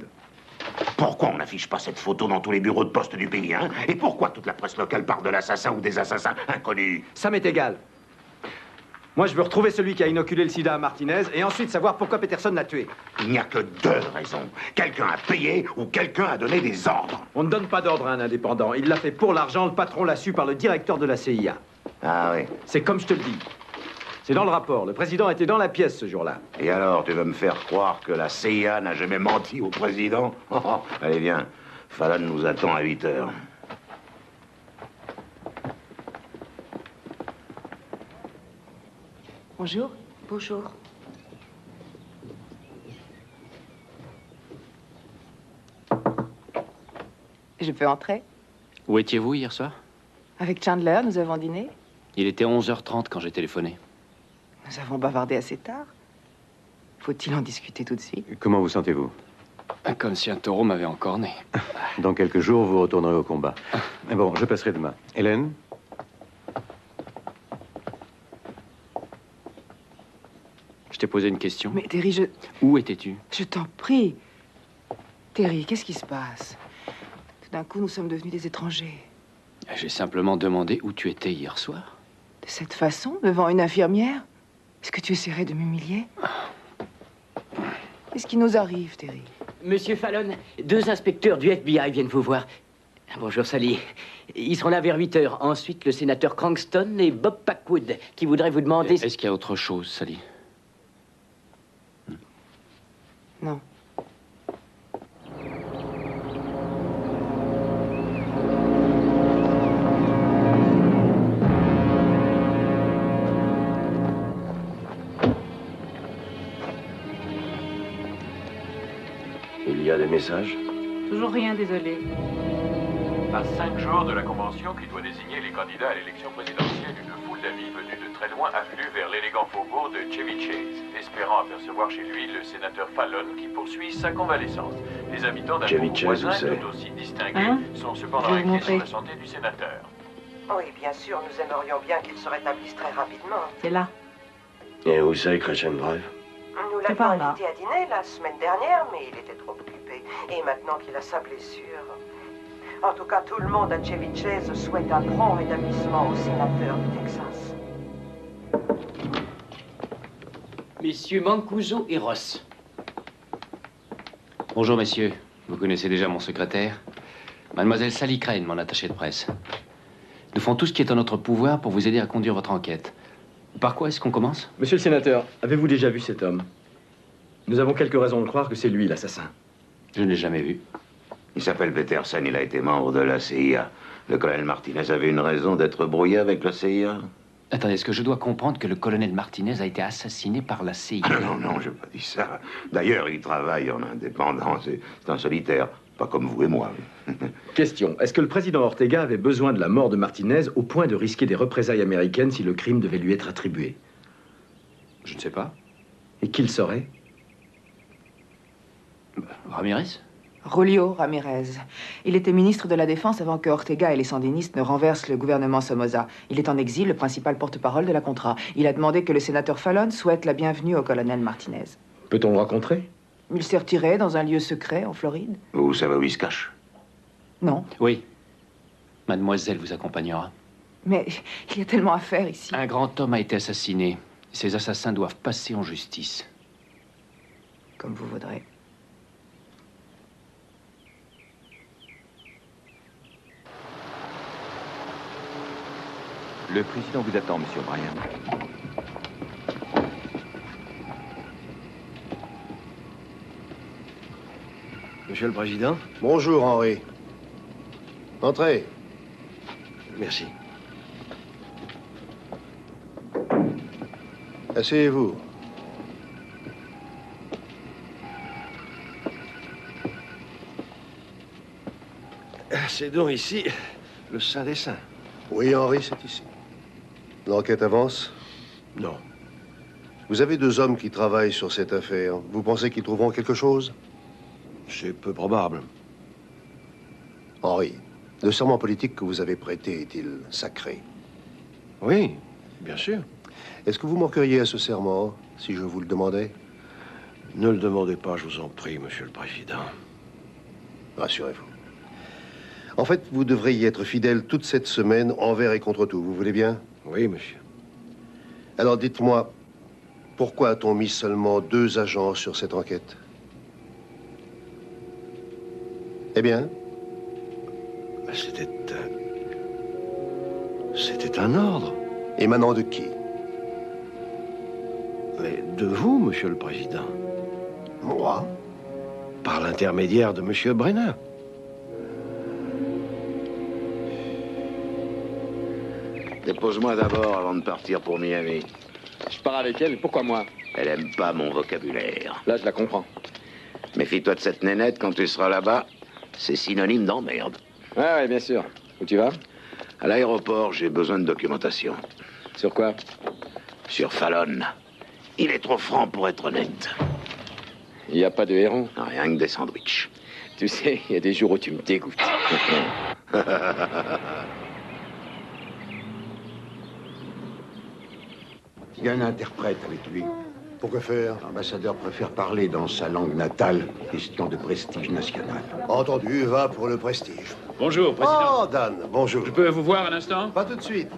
Pourquoi on n'affiche pas cette photo dans tous les bureaux de poste du pays, hein? Et pourquoi toute la presse locale parle de l'assassin ou des assassins inconnus? Ça m'est égal. Moi, je veux retrouver celui qui a inoculé le sida à Martinez et ensuite savoir pourquoi Peterson l'a tué. Il n'y a que 2 raisons. Quelqu'un a payé ou quelqu'un a donné des ordres. On ne donne pas d'ordre à un indépendant. Il l'a fait pour l'argent. Le patron l'a su par le directeur de la CIA. Ah oui. C'est comme je te le dis. C'est dans le rapport. Le président était dans la pièce ce jour-là. Et alors, tu veux me faire croire que la CIA n'a jamais menti au président? Oh, allez, viens. Fallon nous attend à 8 heures. Bonjour. Bonjour. Je peux entrer? Où étiez-vous hier soir? Avec Chandler, nous avons dîné. Il était 11h30 quand j'ai téléphoné. Nous avons bavardé assez tard. Faut-il en discuter tout de suite? Comment vous sentez-vous? Comme si un taureau m'avait encorné. Dans quelques jours, vous retournerez au combat. Mais bon, je passerai demain. Hélène? Je t'ai posé une question. Mais Terry, Où étais-tu? je t'en prie. Terry, qu'est-ce qui se passe? Tout d'un coup, nous sommes devenus des étrangers. J'ai simplement demandé où tu étais hier soir. De cette façon, devant une infirmière? Est-ce que tu essaierais de m'humilier? Qu'est-ce qui nous arrive, Terry? Monsieur Fallon, 2 inspecteurs du FBI viennent vous voir. Bonjour, Sally. Ils seront là vers 8 heures. Ensuite, le sénateur Cranston et Bob Packwood, qui voudraient vous demander... Est-ce qu'il y a autre chose, Sally? Non. Il y a des messages? Toujours rien, désolé. À 5 jours de la convention qui doit désigner les candidats à l'élection présidentielle, une foule d'amis venus de très loin afflue vers l'élégant faubourg de Chevy Chase, espérant apercevoir chez lui le sénateur Fallon qui poursuit sa convalescence. Les habitants d'un groupe voisin, tout aussi distingués, sont cependant inquiets sur la santé du sénateur. Oui, bien sûr, nous aimerions bien qu'il se rétablisse très rapidement. C'est là. Et où c'est, Crescent Drive? Nous l'avions invité à dîner la semaine dernière, mais il était trop occupé. Et maintenant qu'il a sa blessure... En tout cas, tout le monde à Chevy Chase souhaite un prompt rétablissement au sénateur du Texas. Messieurs Mancuso et Ross. Bonjour, messieurs. Vous connaissez déjà mon secrétaire. Mademoiselle Sally Crane, mon attachée de presse. Nous ferons tout ce qui est en notre pouvoir pour vous aider à conduire votre enquête. Par quoi est-ce qu'on commence? Monsieur le sénateur, avez-vous déjà vu cet homme? Nous avons quelques raisons de croire que c'est lui l'assassin. Je ne l'ai jamais vu. Il s'appelle Peterson, il a été membre de la CIA. Le colonel Martinez avait une raison d'être brouillé avec la CIA? Attendez, est-ce que je dois comprendre que le colonel Martinez a été assassiné par la CIA? Ah non, non, je n'ai pas dit ça. D'ailleurs, il travaille en indépendant. C'est un solitaire, pas comme vous et moi. Question. Est-ce que le président Ortega avait besoin de la mort de Martinez au point de risquer des représailles américaines si le crime devait lui être attribué? Je ne sais pas. Et qui le saurait? Ramirez? Julio Ramirez. Il était ministre de la Défense avant que Ortega et les sandinistes ne renversent le gouvernement Somoza. Il est en exil, le principal porte-parole de la Contra. Il a demandé que le sénateur Fallon souhaite la bienvenue au colonel Martinez. Peut-on le rencontrer? Il s'est retiré dans un lieu secret en Floride. Vous savez où il se cache? Non. Oui. Mademoiselle vous accompagnera. Mais il y a tellement à faire ici. Un grand homme a été assassiné. Ces assassins doivent passer en justice. Comme vous voudrez. Le président vous attend, monsieur O'Brien. Monsieur le Président? Bonjour, Henri. Entrez. Merci. Asseyez-vous. C'est donc ici le Saint des Saints. Oui, Henri, c'est ici. L'enquête avance? Non. Vous avez 2 hommes qui travaillent sur cette affaire. Vous pensez qu'ils trouveront quelque chose? C'est peu probable. Henri, le serment politique que vous avez prêté est-il sacré? Oui, bien sûr. Est-ce que vous manqueriez à ce serment si je vous le demandais? Ne le demandez pas, je vous en prie, monsieur le Président. Rassurez-vous. En fait, vous devriez être fidèle toute cette semaine envers et contre tout. Vous voulez bien? Oui, monsieur. Alors dites-moi, pourquoi a-t-on mis seulement 2 agents sur cette enquête? Eh bien? C'était un ordre. Émanant de qui? Mais de vous, monsieur le Président. Moi? Par l'intermédiaire de monsieur Brenner. Dépose-moi d'abord avant de partir pour Miami. Je pars avec elle, pourquoi moi? Elle aime pas mon vocabulaire. Là, je la comprends. Méfie-toi de cette nénette quand tu seras là-bas. C'est synonyme d'emmerde. Ouais, bien sûr. Où tu vas? À l'aéroport, j'ai besoin de documentation. Sur quoi? Sur Fallon. Il est trop franc pour être honnête. Il n'y a pas de héros? Rien que des sandwichs. Tu sais, il y a des jours où tu me dégoûtes. Il y a un interprète avec lui. Pourquoi faire? L'ambassadeur préfère parler dans sa langue natale, question de prestige national. Entendu, va pour le prestige. Bonjour, Président. Oh, Dan, bonjour. Je peux vous voir un instant? Pas tout de suite.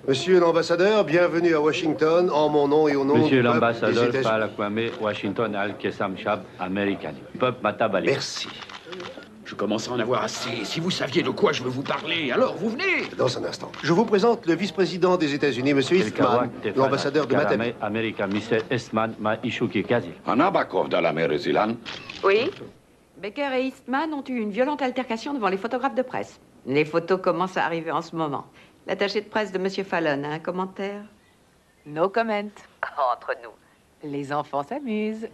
Monsieur l'ambassadeur, bienvenue à Washington, en mon nom et au nom Monsieur du peuple des l'ambassadeur États-Unis. Palakwame, Washington Al-Kessam Shab, Américain. Peuple Matabali. Merci. Je commence à en avoir assez. Si vous saviez de quoi je veux vous parler, alors vous venez. Dans un instant. Je vous présente le vice-président des États-Unis, Monsieur Eastman, l'ambassadeur de Matabali. Américain, Mr. Eastman, ma Ishuki Kazi. Anabakov dans la mer Zéland. Oui. Becker et Eastman ont eu une violente altercation devant les photographes de presse. Les photos commencent à arriver en ce moment. L'attaché de presse de Monsieur Fallon a un commentaire? No comment. Entre nous. Les enfants s'amusent.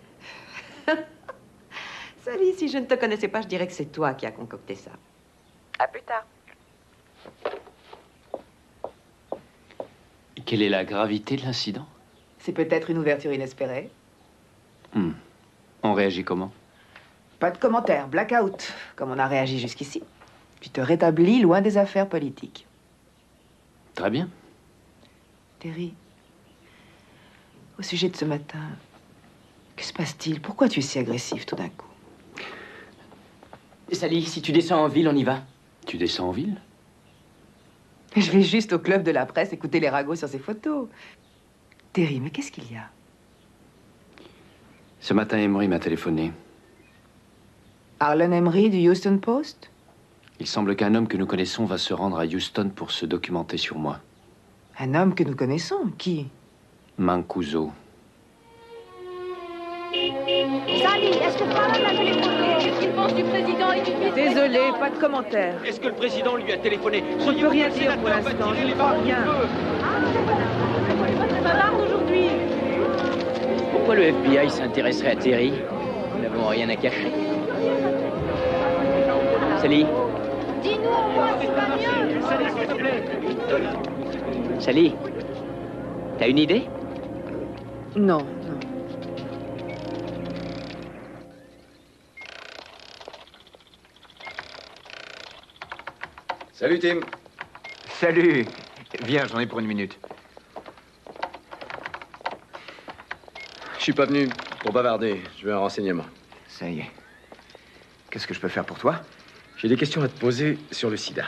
Sally, si je ne te connaissais pas, je dirais que c'est toi qui as concocté ça. À plus tard. Quelle est la gravité de l'incident? C'est peut-être une ouverture inespérée. On réagit comment? Pas de commentaire, blackout, comme on a réagi jusqu'ici. Tu te rétablis loin des affaires politiques. Très bien. Terry, au sujet de ce matin, que se passe-t-il? Pourquoi tu es si agressif tout d'un coup? Sally, si tu descends en ville, on y va. Tu descends en ville? Je vais juste au club de la presse écouter les ragots sur ces photos. Terry, mais qu'est-ce qu'il y a? Ce matin, Emery m'a téléphoné. Harlan Emery du Houston Post? Il semble qu'un homme que nous connaissons va se rendre à Houston pour se documenter sur moi. Un homme que nous connaissons? Qui? Mancuso. Sally, est-ce que Fallon a téléphoné? Qu'est-ce qu'il pense du président et du vice-président? Désolé, pas de commentaire. Est-ce que le président lui a téléphoné? Je ne peux rien dire pour l'instant, je ne vois rien. C'est bavarde aujourd'hui. Pourquoi le FBI s'intéresserait à Terry? Nous n'avons rien à cacher. Sally? Dis-nous au moins, c'est pas mieux. Sally, s'il te plaît. Sally? T'as une idée? Non, non. Salut, Tim. Salut. Viens, j'en ai pour une minute. Je suis pas venu pour bavarder. Je veux un renseignement. Ça y est. Qu'est-ce que je peux faire pour toi? J'ai des questions à te poser sur le sida.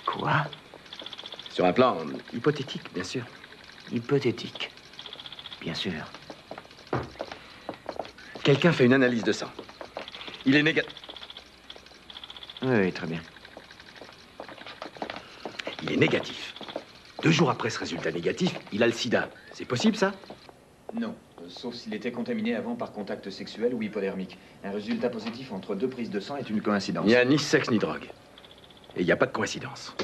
Quoi? Sur un plan hypothétique, bien sûr. Hypothétique. Bien sûr. Quelqu'un fait une analyse de sang. Il est négatif. Oui, très bien. Il est négatif. 2 jours après ce résultat négatif, il a le sida. C'est possible, ça? Non, sauf s'il était contaminé avant par contact sexuel ou hypodermique. Un résultat positif entre 2 prises de sang est une coïncidence. Il n'y a ni sexe ni drogue. Et il n'y a pas de coïncidence.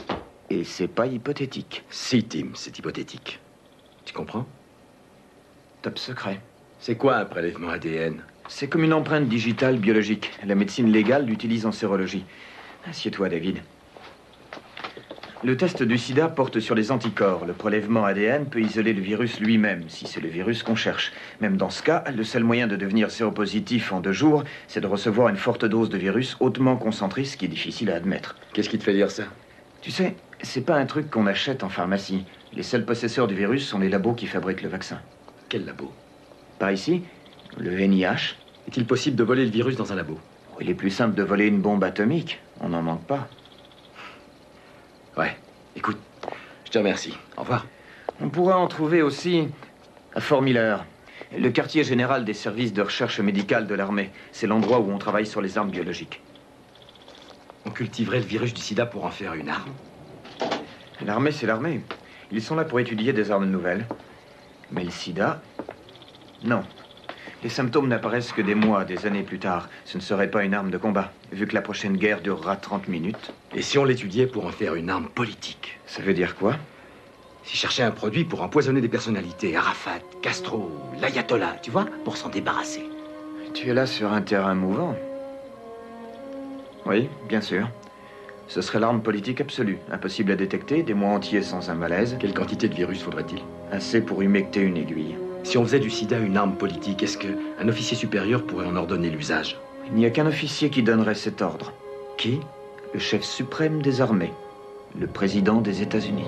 Et c'est pas hypothétique. Si, Tim, c'est hypothétique. Tu comprends? Top secret. C'est quoi un prélèvement ADN? C'est comme une empreinte digitale biologique. La médecine légale l'utilise en sérologie. Assieds-toi, David. Le test du sida porte sur les anticorps. Le prélèvement ADN peut isoler le virus lui-même, si c'est le virus qu'on cherche. Même dans ce cas, le seul moyen de devenir séropositif en 2 jours, c'est de recevoir une forte dose de virus hautement concentrée, ce qui est difficile à admettre. Qu'est-ce qui te fait dire ça? Tu sais, c'est pas un truc qu'on achète en pharmacie. Les seuls possesseurs du virus sont les labos qui fabriquent le vaccin. Quel labo? Par ici, le NIH. Est-il possible de voler le virus dans un labo? Il est plus simple de voler une bombe atomique. On n'en manque pas. Ouais. Écoute, je te remercie. Au revoir. On pourra en trouver aussi à Fort Miller, le quartier général des services de recherche médicale de l'armée. C'est l'endroit où on travaille sur les armes biologiques. On cultiverait le virus du sida pour en faire une arme? L'armée, c'est l'armée. Ils sont là pour étudier des armes nouvelles. Mais le sida, non. Les symptômes n'apparaissent que des mois, des années plus tard. Ce ne serait pas une arme de combat, vu que la prochaine guerre durera 30 minutes. Et si on l'étudiait pour en faire une arme politique? Ça veut dire quoi? Si cherchait un produit pour empoisonner des personnalités, Arafat, Castro, l'ayatollah, tu vois, pour s'en débarrasser. Tu es là sur un terrain mouvant. Oui, bien sûr. Ce serait l'arme politique absolue, impossible à détecter, des mois entiers sans un malaise. Quelle quantité de virus faudrait-il? Assez pour humecter une aiguille. Si on faisait du sida une arme politique, est-ce qu'un officier supérieur pourrait en ordonner l'usage? Il n'y a qu'un officier qui donnerait cet ordre. Qui? Le chef suprême des armées, le président des États-Unis.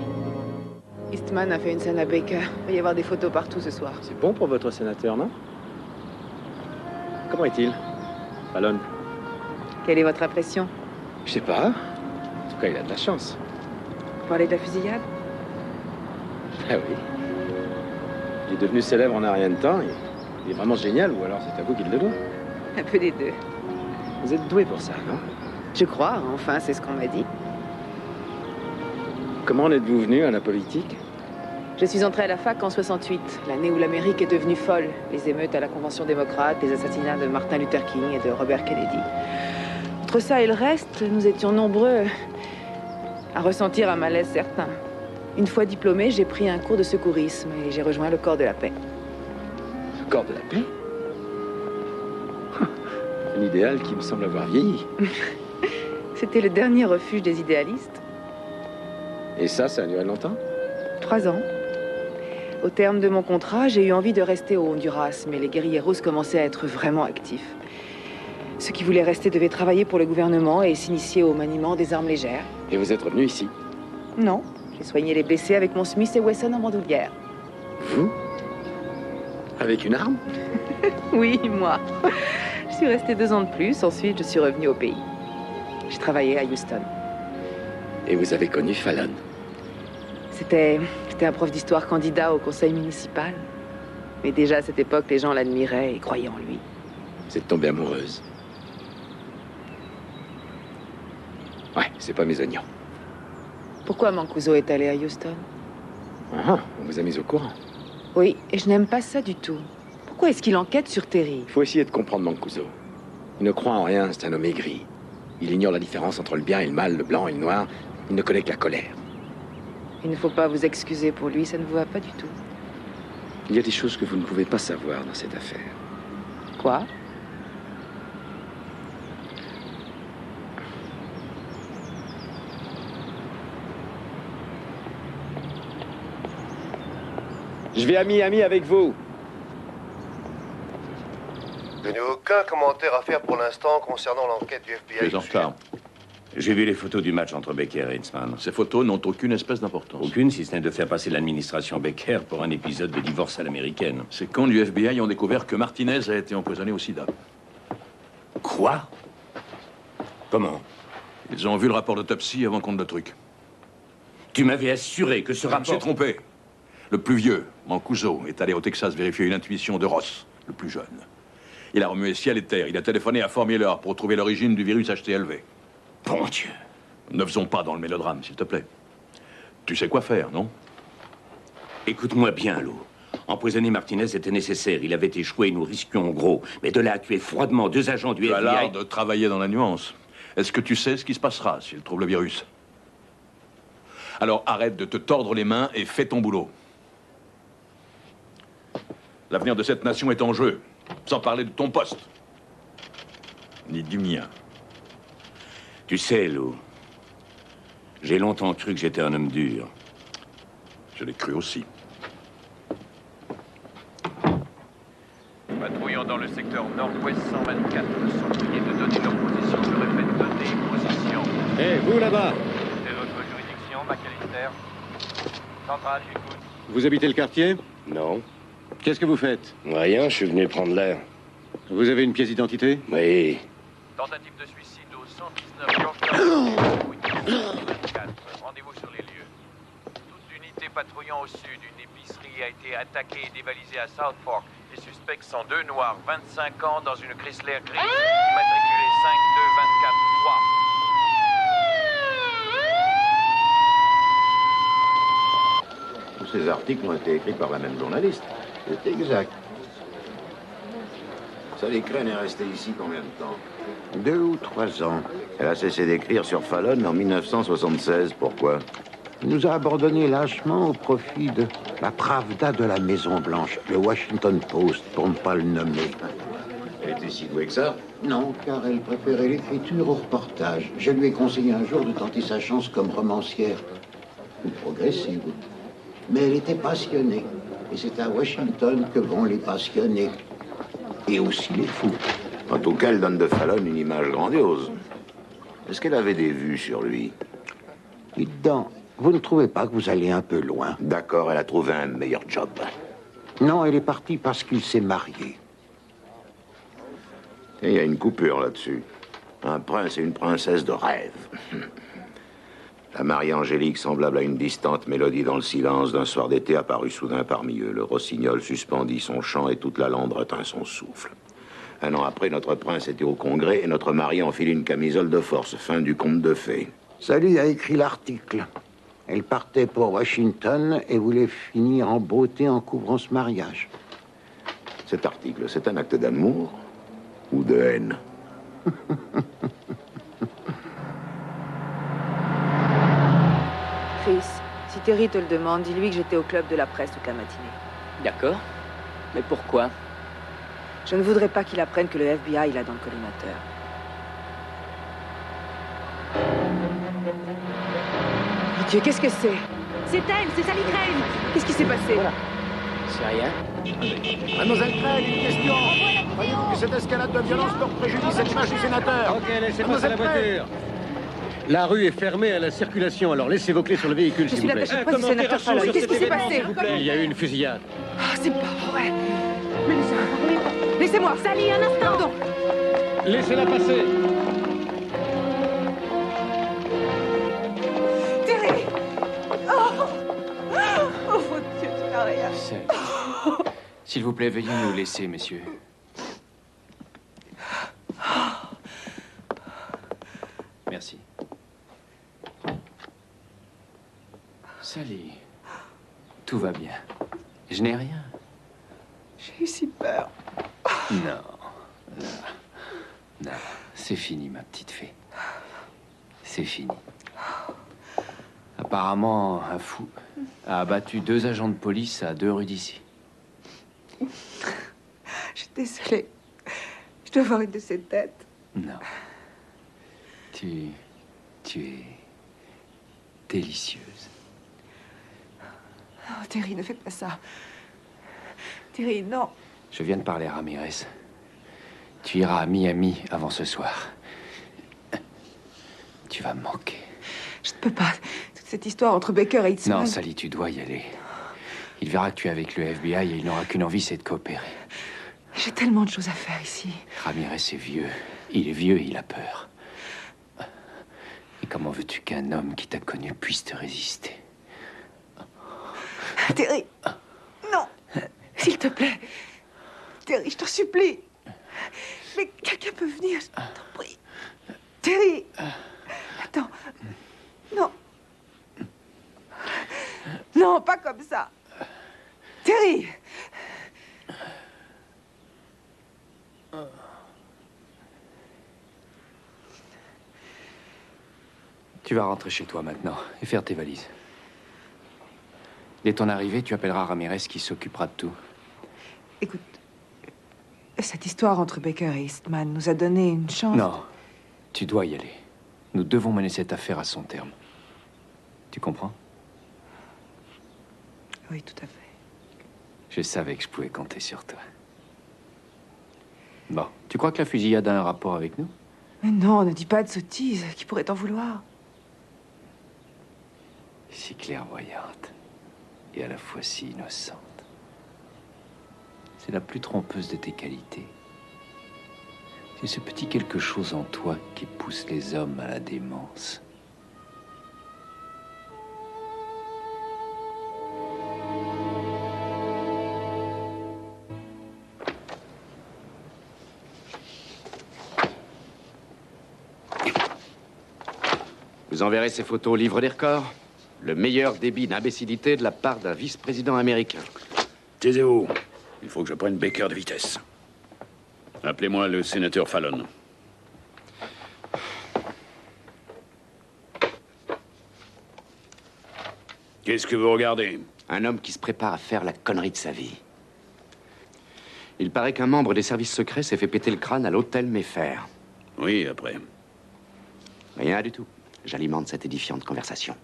Eastman a fait une scène à Baker. Il va y avoir des photos partout ce soir. C'est bon pour votre sénateur, non? Comment est-il, Fallon? Quelle est votre impression? Je sais pas. En tout cas, il a de la chance. Vous parlez de la fusillade? Ah oui. Il est devenu célèbre en un rien de temps. Il est vraiment génial, ou alors c'est à vous qu'il le doit. Un peu des deux. Vous êtes doué pour ça, non? Je crois, enfin, c'est ce qu'on m'a dit. Comment en êtes-vous venu à la politique? Je suis entrée à la fac en 68, l'année où l'Amérique est devenue folle. Les émeutes à la Convention démocrate, les assassinats de Martin Luther King et de Robert Kennedy. Entre ça et le reste, nous étions nombreux à ressentir un malaise certain. Une fois diplômée, j'ai pris un cours de secourisme et j'ai rejoint le corps de la paix. Le corps de la paix? Un idéal qui me semble avoir vieilli. C'était le dernier refuge des idéalistes. Et ça a duré longtemps? 3 ans. Au terme de mon contrat, j'ai eu envie de rester au Honduras, mais les guérilleros commençaient à être vraiment actifs. Ceux qui voulaient rester devaient travailler pour le gouvernement et s'initier au maniement des armes légères. Et vous êtes revenu ici? Non, j'ai soigné les blessés avec mon Smith & Wesson en bandoulière. Vous? Avec une arme? Oui, moi. Je suis restée 2 ans de plus, ensuite je suis revenue au pays. J'ai travaillé à Houston. Et vous avez connu Fallon? C'était un prof d'histoire candidat au conseil municipal. Mais déjà à cette époque, les gens l'admiraient et croyaient en lui. Vous êtes tombée amoureuse? Ouais, c'est pas mes oignons. Pourquoi Mancuso est allé à Houston? Ah, on vous a mis au courant. Oui, et je n'aime pas ça du tout. Pourquoi est-ce qu'il enquête sur Terry? Il faut essayer de comprendre Mancuso. Il ne croit en rien, c'est un homme aigri. Il ignore la différence entre le bien et le mal, le blanc et le noir. Il ne connaît que la colère. Il ne faut pas vous excuser pour lui, ça ne vous va pas du tout. Il y a des choses que vous ne pouvez pas savoir dans cette affaire. Quoi? Je vais ami avec vous. Je n'ai aucun commentaire à faire pour l'instant concernant l'enquête du FBI. Tu es en retard. J'ai vu les photos du match entre Becker et Hitzman. Ces photos n'ont aucune espèce d'importance. Aucune, si ce n'est de faire passer l'administration Becker pour un épisode de divorce à l'américaine. Ces cons du FBI ont découvert que Martinez a été empoisonné au sida. Quoi? Comment? Ils ont vu le rapport d'autopsie avant qu'on ne le truc. Tu m'avais assuré que ce rapport... Je me suis trompé. Le plus vieux, Mancuso, est allé au Texas vérifier une intuition de Ross, le plus jeune. Il a remué ciel et terre. Il a téléphoné à Fort Miller pour trouver l'origine du virus HTLV. Bon Dieu. Ne faisons pas dans le mélodrame, s'il te plaît. Tu sais quoi faire, non? Écoute-moi bien, Lou. Empoisonner Martinez était nécessaire. Il avait échoué et nous risquions gros. Mais de là à tuer froidement 2 agents du FBI... Tu as l'art de travailler dans la nuance. Est-ce que tu sais ce qui se passera s'il trouve le virus? Alors arrête de te tordre les mains et fais ton boulot. L'avenir de cette nation est en jeu, sans parler de ton poste. Ni du mien. Tu sais, Lou, j'ai longtemps cru que j'étais un homme dur. Je l'ai cru aussi. Patrouillant dans le secteur nord-ouest 124, sont priés de donner leur position. Je répète, donner position. Hé, vous là-bas! C'est votre juridiction, McAllister. Centrale, j'écoute. Vous habitez le quartier? Non. Qu'est-ce que vous faites? Rien, je suis venu prendre l'air. Vous avez une pièce d'identité? Oui. Tentative de suicide au 119 Georgetown. Rendez-vous sur les lieux. Toute unité patrouillant au sud, une épicerie a été attaquée et dévalisée à South Fork. Les suspects sont 2 noirs, 25 ans, dans une Chrysler grise, immatriculée 52243. Tous ces articles ont été écrits par la même journaliste. C'est exact. Sally Crane est restée ici combien de temps? 2 ou 3 ans. Elle a cessé d'écrire sur Fallon en 1976. Pourquoi? Il nous a abandonnés lâchement au profit de la Pravda de la Maison-Blanche, le Washington Post, pour ne pas le nommer. Elle était si douée que ça? Non, car elle préférait l'écriture au reportage. Je lui ai conseillé un jour de tenter sa chance comme romancière, ou progressive. Mais elle était passionnée, et c'est à Washington que vont les passionnés, et aussi les fous. En tout cas, elle donne de Fallon une image grandiose. Est-ce qu'elle avait des vues sur lui? Dites donc, vous ne trouvez pas que vous allez un peu loin? D'accord, elle a trouvé un meilleur job. Non, elle est partie parce qu'il s'est marié. Et il y a une coupure là-dessus. Un prince et une princesse de rêve. La Marie Angélique, semblable à une distante mélodie dans le silence d'un soir d'été, apparut soudain parmi eux. Le rossignol suspendit son chant et toute la lande retint son souffle. 1 an après, notre prince était au Congrès et notre Marie enfilait une camisole de force. Fin du conte de fées. Sally a écrit l'article. Elle partait pour Washington et voulait finir en beauté en couvrant ce mariage. Cet article, c'est un acte d'amour ou de haine? Chris, si Terry te le demande, dis-lui que j'étais au club de la presse toute la matinée. D'accord. Mais pourquoi? Je ne voudrais pas qu'il apprenne que le FBI l'a dans le collimateur. Mon Dieu, qu'est-ce que c'est? C'est elle, c'est Sally Crane. Qu'est-ce qui s'est passé? Voilà. C'est rien. Mademoiselle Crane, une question. Croyez-vous que cette escalade de violence porte préjudice à l'image du sénateur? Ok, laissez passer la voiture. La rue est fermée à la circulation, alors laissez vos clés sur le véhicule, s'il vous plaît. Je suis l'attache pas du sénateur Fallon. Qu'est-ce qui s'est passé? Il y a eu une fusillade. Ah, c'est pas vrai. Mais laissez-moi. Laissez-moi. Sally, un instant. Pardon. Laissez-la passer. Terry. Oh mon Dieu, tu n'as rien. S'il vous plaît, veuillez nous laisser, messieurs. Merci. Sally, tout va bien. Je n'ai rien. J'ai eu si peur. Non. Non, c'est fini, ma petite fée. C'est fini. Apparemment, un fou a abattu 2 agents de police à 2 rues d'ici. Je suis désolée. Je dois avoir une de ces têtes. Non. Tu es délicieuse. Oh, Terry, ne fais pas ça. Terry, non. Je viens de parler à Ramirez. Tu iras à Miami avant ce soir. Tu vas me manquer. Je ne peux pas. Toute cette histoire entre Baker et Hitzman... Non, Sally, tu dois y aller. Il verra que tu es avec le FBI et il n'aura qu'une envie, c'est de coopérer. J'ai tellement de choses à faire ici. Ramirez est vieux. Il est vieux et il a peur. Et comment veux-tu qu'un homme qui t'a connu puisse te résister? Terry, non. S'il te plaît. Terry, je t'en supplie. Mais quelqu'un peut venir, je t'en prie. Terry. Attends. Non. Non, pas comme ça. Terry. Tu vas rentrer chez toi maintenant et faire tes valises. Dès ton arrivée, tu appelleras Ramirez qui s'occupera de tout. Écoute, cette histoire entre Baker et Eastman nous a donné une chance. Non, tu dois y aller. Nous devons mener cette affaire à son terme. Tu comprends? Oui, tout à fait. Je savais que je pouvais compter sur toi. Bon, tu crois que la fusillade a un rapport avec nous? Mais non, ne dis pas de sottises. Qui pourrait t'en vouloir? Si clairvoyante et à la fois si innocente. C'est la plus trompeuse de tes qualités. C'est ce petit quelque chose en toi qui pousse les hommes à la démence. Vous enverrez ces photos au livre des records. Le meilleur débit d'imbécilité de la part d'un vice-président américain. Taisez-vous. Il faut que je prenne Baker de vitesse. Appelez-moi le sénateur Fallon. Qu'est-ce que vous regardez? Un homme qui se prépare à faire la connerie de sa vie. Il paraît qu'un membre des services secrets s'est fait péter le crâne à l'hôtel Mayfair. Oui, après. Rien du tout. J'alimente cette édifiante conversation.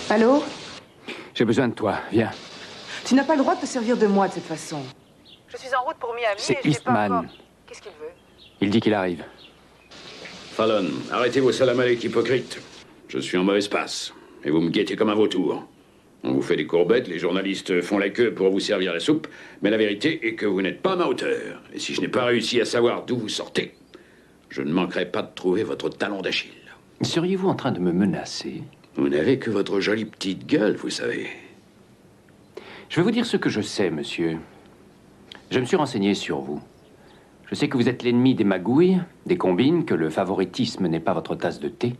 Allô? J'ai besoin de toi, viens. Tu n'as pas le droit de te servir de moi de cette façon. Je suis en route pour Miami C'est et je sais pas Eastman. encore... Qu'est-ce qu'il veut? Il dit qu'il arrive. Fallon, arrêtez vos salamales hypocrites. Je suis en mauvaise passe. Et vous me guettez comme un vautour. On vous fait des courbettes, les journalistes font la queue pour vous servir la soupe, mais la vérité est que vous n'êtes pas à ma hauteur. Et si je n'ai pas réussi à savoir d'où vous sortez, je ne manquerai pas de trouver votre talon d'Achille. Seriez-vous en train de me menacer? Vous n'avez que votre jolie petite gueule, vous savez. Je vais vous dire ce que je sais, monsieur. Je me suis renseigné sur vous. Je sais que vous êtes l'ennemi des magouilles, des combines, que le favoritisme n'est pas votre tasse de thé.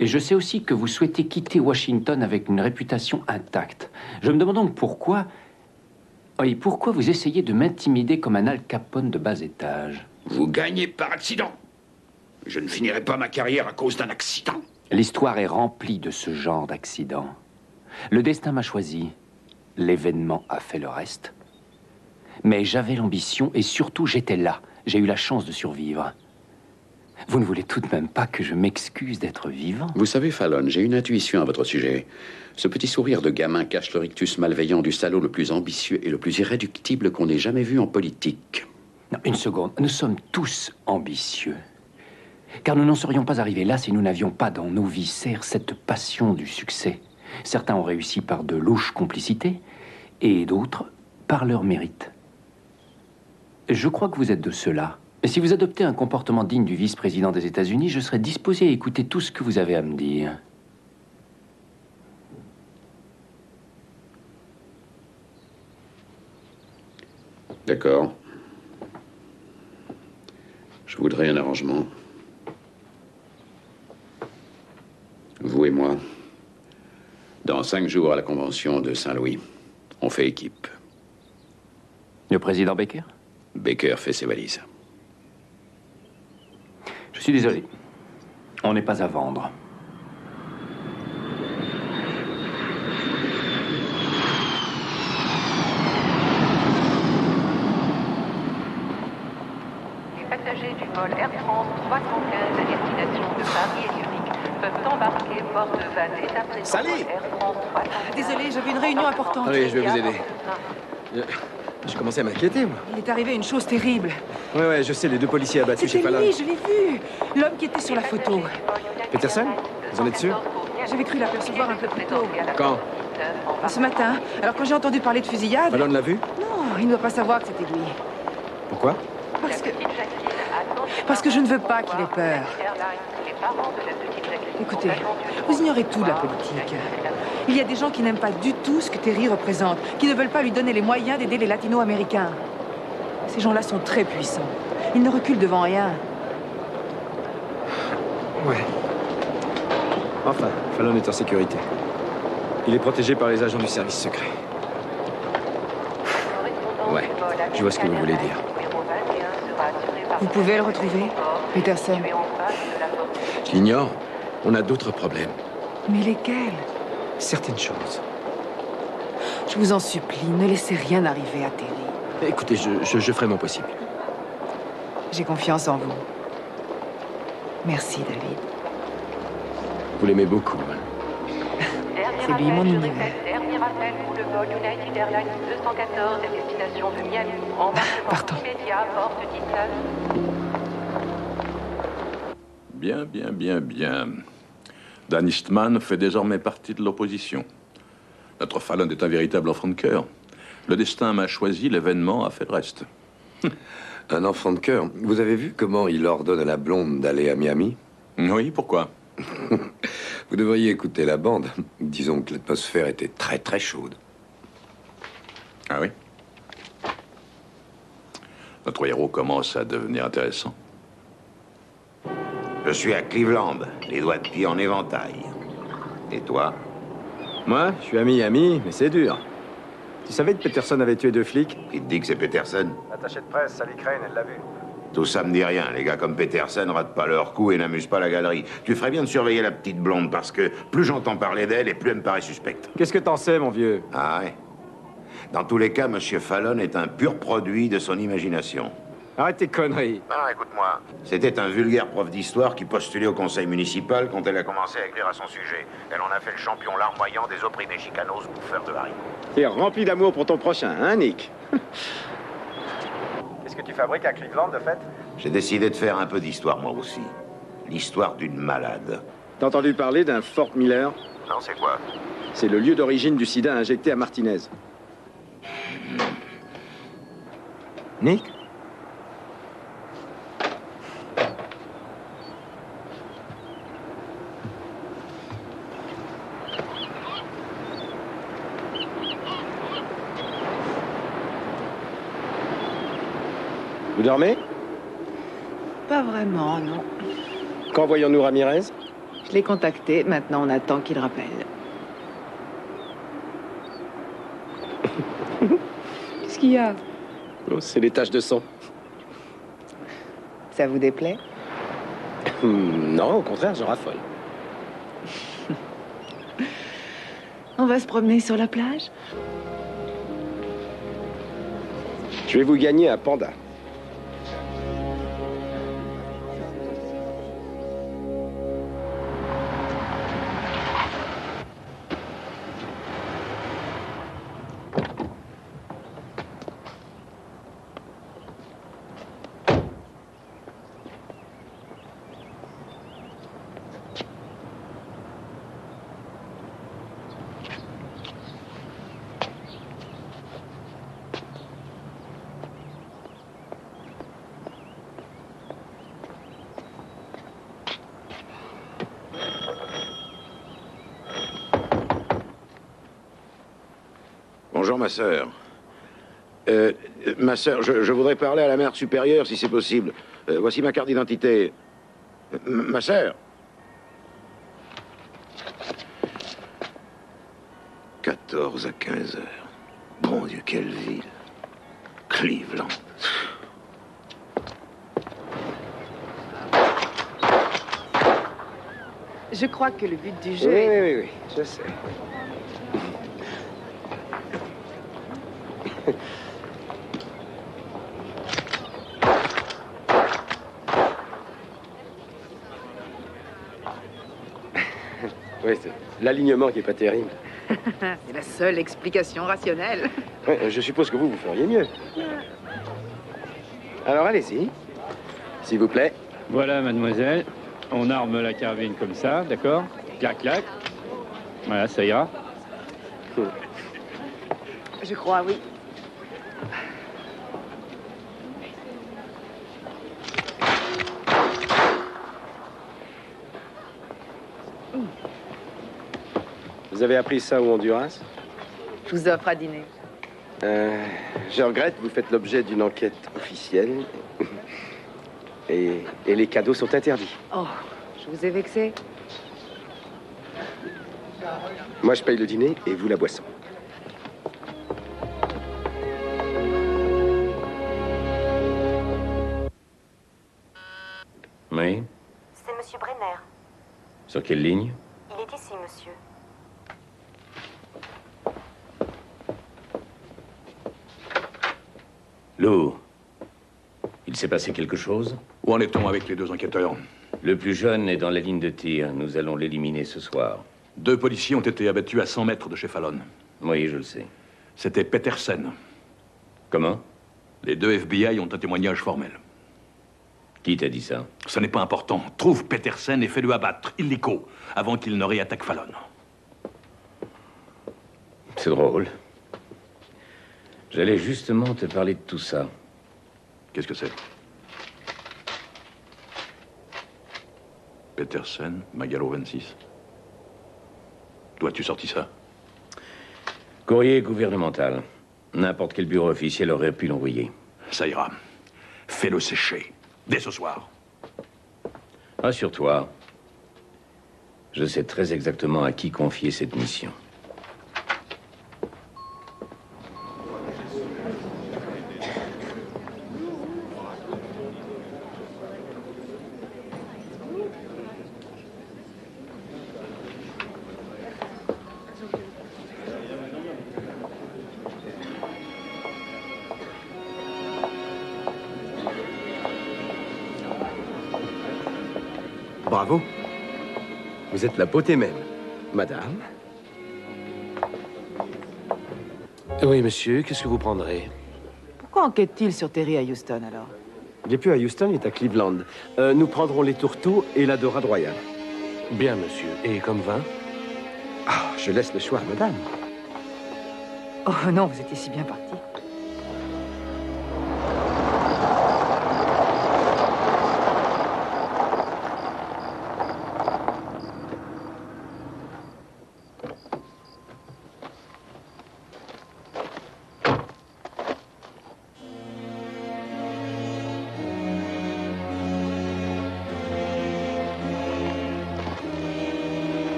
Et je sais aussi que vous souhaitez quitter Washington avec une réputation intacte. Je me demande donc pourquoi... Oui, pourquoi vous essayez de m'intimider comme un Al Capone de bas étage? Vous gagnez par accident. Je ne finirai pas ma carrière à cause d'un accident. L'histoire est remplie de ce genre d'accidents. Le destin m'a choisi. L'événement a fait le reste. Mais j'avais l'ambition et surtout j'étais là. J'ai eu la chance de survivre. Vous ne voulez tout de même pas que je m'excuse d'être vivant? Vous savez, Fallon, j'ai une intuition à votre sujet. Ce petit sourire de gamin cache le rictus malveillant du salaud le plus ambitieux et le plus irréductible qu'on ait jamais vu en politique. Non, une seconde. Nous sommes tous ambitieux. Car nous n'en serions pas arrivés là si nous n'avions pas dans nos viscères cette passion du succès. Certains ont réussi par de louches complicités et d'autres par leur mérite. Je crois que vous êtes de ceux-là. Et si vous adoptez un comportement digne du vice-président des États-Unis, je serai disposé à écouter tout ce que vous avez à me dire. D'accord. Je voudrais un arrangement. Vous et moi, dans 5 jours à la convention de Saint-Louis, on fait équipe. Le président Baker? Baker fait ses valises. Je suis désolé. On n'est pas à vendre. Les passagers du vol Air France 315 à destination de Paris et Zurich peuvent embarquer porte Vallée d'après Sally! Air France 315. Désolée, j'avais une réunion importante. Allez, je vais vous aider. Je commençais à m'inquiéter, moi. Il est arrivé une chose terrible. Ouais, je sais, les 2 policiers abattus chez C'était Fallon. lui, je l'ai vu. L'homme qui était sur la photo. Peterson? Vous en êtes sûr? J'avais cru l'apercevoir un peu plus tôt. Quand? Ce matin. Alors quand j'ai entendu parler de fusillade... Fallon l'a vu? Non, il ne doit pas savoir que c'était lui. Pourquoi? Parce que je ne veux pas qu'il ait peur. Écoutez, vous ignorez tout de la politique. Il y a des gens qui n'aiment pas du tout ce que Terry représente, qui ne veulent pas lui donner les moyens d'aider les latino-américains. Ces gens-là sont très puissants. Ils ne reculent devant rien. Ouais. Enfin, Fallon est en sécurité. Il est protégé par les agents du service secret. Ouais, je vois ce que vous voulez dire. Vous pouvez le retrouver, Peterson? Je l'ignore. On a d'autres problèmes. Mais lesquels? Certaines choses. Je vous en supplie, ne laissez rien arriver à Terry. Écoutez, je ferai mon possible. J'ai confiance en vous. Merci, David. Vous l'aimez beaucoup. C'est lui mon univers. Dernier appel pour le vol United Airlines 214 à destination de Miami. Embarquement immédiat, porte 19. Bien. Dan Eastman fait désormais partie de l'opposition. Notre Fallon est un véritable enfant de cœur. Le destin m'a choisi, l'événement a fait le reste. Un enfant de cœur. Vous avez vu comment il ordonne à la blonde d'aller à Miami? Oui, pourquoi? Vous devriez écouter la bande. Disons que l'atmosphère était très très chaude. Ah oui? Notre héros commence à devenir intéressant. Je suis à Cleveland, les doigts de pied en éventail. Et toi? Moi, je suis à Miami, mais c'est dur. Tu savais que Peterson avait tué 2 flics? Qui te dit que c'est Peterson? L'attaché de presse, Sally Crane, elle l'a vu. Tout ça me dit rien. Les gars comme Peterson ratent pas leur coup et n'amusent pas la galerie. Tu ferais bien de surveiller la petite blonde parce que plus j'entends parler d'elle et plus elle me paraît suspecte. Qu'est-ce que t'en sais, mon vieux? Ah ouais? Dans tous les cas, M. Fallon est un pur produit de son imagination. Arrête tes conneries. Non, écoute-moi. C'était un vulgaire prof d'histoire qui postulait au conseil municipal quand elle a commencé à écrire à son sujet. Elle en a fait le champion larmoyant des opprimés chicanos bouffeurs de haricots. T'es rempli d'amour pour ton prochain, hein, Nick? Qu'est-ce que tu fabriques à Cleveland, de fait? J'ai décidé de faire un peu d'histoire, moi aussi. L'histoire d'une malade. T'as entendu parler d'un Fort Miller? Non, c'est quoi? C'est le lieu d'origine du sida injecté à Martinez. Nick? Vous dormez? Pas vraiment, non. Quand voyons-nous Ramirez? Je l'ai contacté, maintenant on attend qu'il rappelle. Qu'est-ce qu'il y a? Oh, c'est les taches de sang. Ça vous déplaît? Non, au contraire, j'en raffole. On va se promener sur la plage? Je vais vous gagner un panda. Bonjour, ma sœur. Ma sœur, je voudrais parler à la mère supérieure, si c'est possible. Voici ma carte d'identité. Ma sœur. 14 à 15 heures. Bon Dieu, quelle ville. Cleveland. Je crois que le but du jeu Oui, je sais. Oui, c'est l'alignement qui est pas terrible. C'est la seule explication rationnelle. Ouais, je suppose que vous feriez mieux. Alors allez-y, s'il vous plaît. Voilà, mademoiselle. On arme la carabine comme ça, d'accord? Clac, clac. Voilà, ça ira. Je crois, oui. Vous avez appris ça au Honduras? Je vous offre à dîner. Je regrette, vous faites l'objet d'une enquête officielle. Et les cadeaux sont interdits. Oh, je vous ai vexé. Moi, je paye le dîner et vous la boisson. Oui? C'est Monsieur Brenner. Sur quelle ligne? Il est ici, monsieur. Lou, il s'est passé quelque chose? Où en est-on avec les deux enquêteurs? Le plus jeune est dans la ligne de tir. Nous allons l'éliminer ce soir. 2 policiers ont été abattus à 100 mètres de chez Fallon. Oui, je le sais. C'était Petersen. Comment? Les 2 FBI ont un témoignage formel. Qui t'a dit ça? Ce n'est pas important. Trouve Petersen et fais-le abattre, illico, avant qu'il ne réattaque Fallon. C'est drôle. J'allais justement te parler de tout ça. Qu'est-ce que c'est? Petersen, Magalo 26. D'où as-tu sorti ça? Courrier gouvernemental. N'importe quel bureau officiel aurait pu l'envoyer. Ça ira. Fais-le sécher. Dès ce soir. Rassure-toi. Je sais très exactement à qui confier cette mission. Bravo. Vous êtes la beauté même, madame. Oui, monsieur, qu'est-ce que vous prendrez? Pourquoi enquête-t-il sur Terry à Houston, alors? Il n'est plus à Houston, il est à Cleveland. Nous prendrons les tourteaux et la dorade royale. Bien, monsieur. Et comme vin? Ah, je laisse le choix à madame. Oh non, vous étiez si bien parti.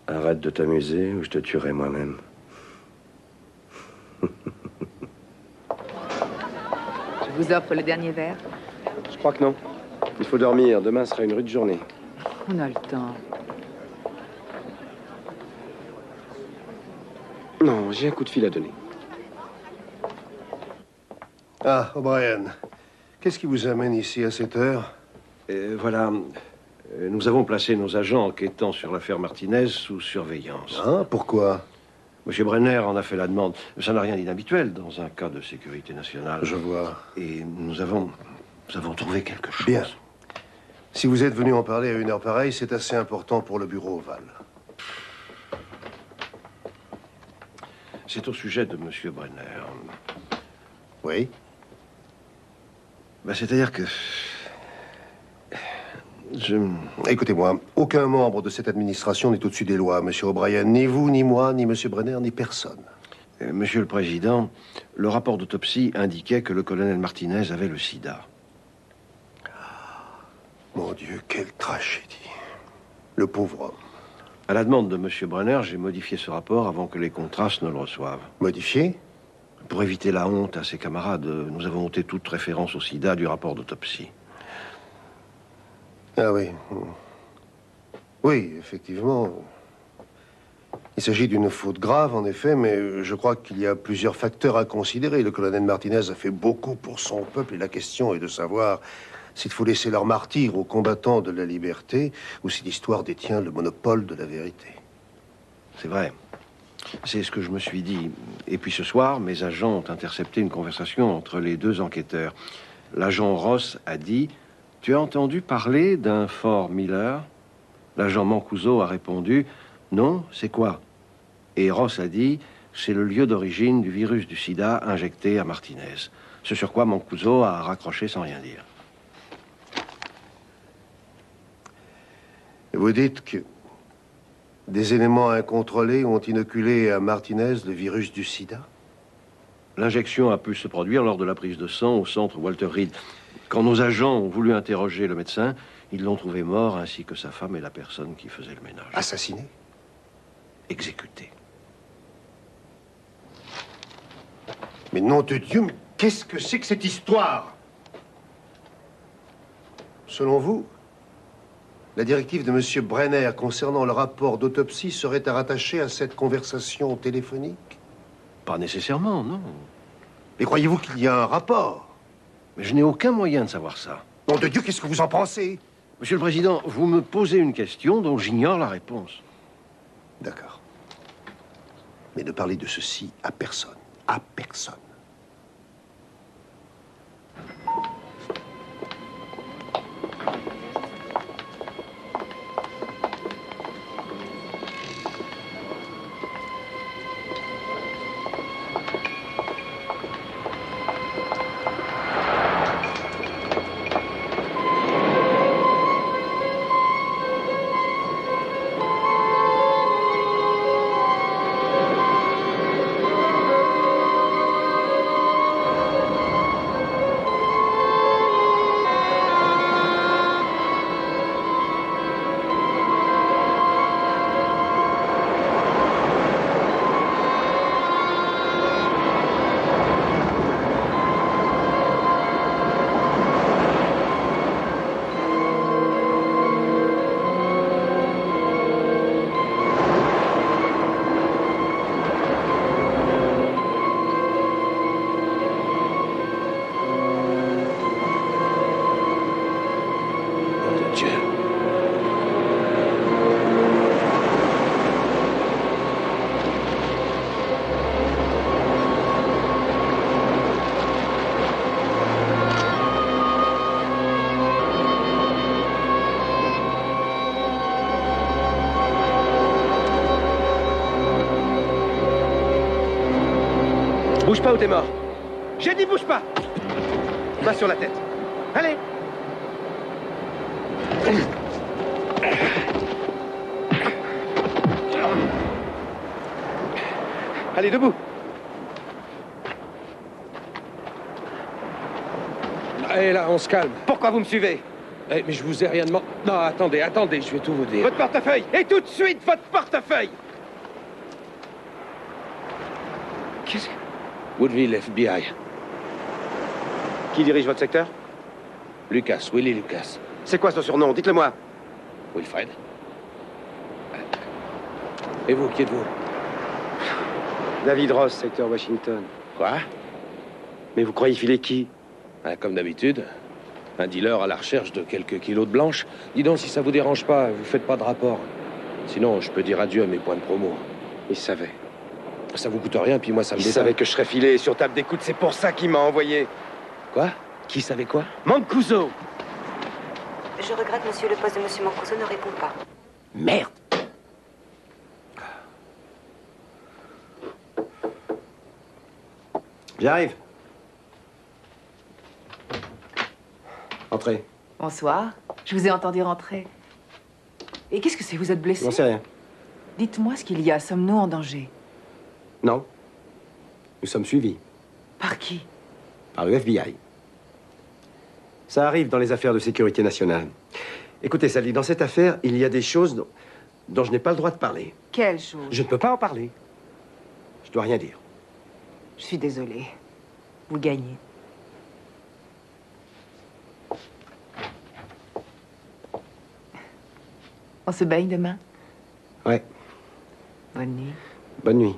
Arrête de t'amuser ou je te tuerai moi-même. Je vous offre le dernier verre. Je crois que non. Il faut dormir. Demain sera une rude journée. On a le temps. Non, j'ai un coup de fil à donner. Ah, O'Brien. Qu'est-ce qui vous amène ici à cette heure? Voilà. Nous avons placé nos agents enquêtant sur l'affaire Martinez sous surveillance. Ah, pourquoi? Monsieur Brenner en a fait la demande. Ça n'a rien d'inhabituel dans un cas de sécurité nationale. Je vois. Et nous avons trouvé quelque chose. Bien. Si vous êtes venu en parler à une heure pareille, c'est assez important pour le bureau ovale. C'est au sujet de Monsieur Brenner. Oui? C'est-à-dire que... Écoutez-moi, aucun membre de cette administration n'est au-dessus des lois, Monsieur O'Brien. Ni vous, ni moi, ni Monsieur Brenner, ni personne. Monsieur le Président, le rapport d'autopsie indiquait que le colonel Martinez avait le sida. Mon Dieu, quelle tragédie. Le pauvre homme. À la demande de Monsieur Brenner, j'ai modifié ce rapport avant que les contrastes ne le reçoivent. Modifié? Pour éviter la honte à ses camarades, nous avons ôté toute référence au sida du rapport d'autopsie. Ah oui. Oui, effectivement. Il s'agit d'une faute grave, en effet, mais je crois qu'il y a plusieurs facteurs à considérer. Le colonel Martinez a fait beaucoup pour son peuple et la question est de savoir s'il faut laisser leur martyr aux combattants de la liberté ou si l'histoire détient le monopole de la vérité. C'est vrai. C'est ce que je me suis dit. Et puis ce soir, mes agents ont intercepté une conversation entre les deux enquêteurs. L'agent Ross a dit... Tu as entendu parler d'un Fort Miller? L'agent Mancuso a répondu non, c'est quoi? Et Ross a dit c'est le lieu d'origine du virus du sida injecté à Martinez. Ce sur quoi Mancuso a raccroché sans rien dire. Vous dites que des éléments incontrôlés ont inoculé à Martinez le virus du sida? L'injection a pu se produire lors de la prise de sang au centre Walter Reed. Quand nos agents ont voulu interroger le médecin, ils l'ont trouvé mort, ainsi que sa femme et la personne qui faisait le ménage. Assassiné? Exécuté. Mais nom de Dieu, mais qu'est-ce que c'est que cette histoire? Selon vous, la directive de M. Brenner concernant le rapport d'autopsie serait à rattacher à cette conversation téléphonique? Pas nécessairement, non. Mais croyez-vous qu'il y a un rapport? Mais je n'ai aucun moyen de savoir ça. Nom de Dieu, qu'est-ce que vous en pensez? Monsieur le Président, vous me posez une question dont j'ignore la réponse. D'accord. Mais ne parlez de ceci à personne. À personne. Bouge pas ou t'es mort. J'ai dit bouge pas. Main sur la tête. Allez. Allez, debout. Allez, là, on se calme. Pourquoi vous me suivez? Eh, mais je vous ai rien demandé. Non, attendez, je vais tout vous dire. Votre portefeuille. Et tout de suite, votre portefeuille. Qu'est-ce que... Woodville, FBI. Qui dirige votre secteur? Lucas, Willie Lucas. C'est quoi son surnom? Dites-le-moi. Wilfred. Et vous, qui êtes-vous? David Ross, secteur Washington. Quoi? Mais vous croyez filer qui? Comme d'habitude. Un dealer à la recherche de quelques kilos de blanche. Dis donc, si ça vous dérange pas, vous faites pas de rapport. Sinon, je peux dire adieu à mes points de promo. Il savait. Ça vous coûte rien, puis moi, ça me Il détend. savait que je serais filé sur table d'écoute, c'est pour ça qu'il m'a envoyé. Quoi? Qui savait quoi? Mancuso. Je regrette, monsieur, le poste de monsieur Mancuso ne répond pas. Merde! J'arrive. Entrez. Bonsoir. Je vous ai entendu rentrer. Et qu'est-ce que c'est? Vous êtes blessé? J'en sais rien. Dites-moi ce qu'il y a. Sommes-nous en danger? Non. Nous sommes suivis. Par qui? Par le FBI. Ça arrive dans les affaires de sécurité nationale. Écoutez, Sally, dans cette affaire, il y a des choses dont je n'ai pas le droit de parler. Quelle chose? Je ne peux pas en parler. Je dois rien dire. Je suis désolée. Vous gagnez. On se baigne demain? Ouais. Bonne nuit. Bonne nuit.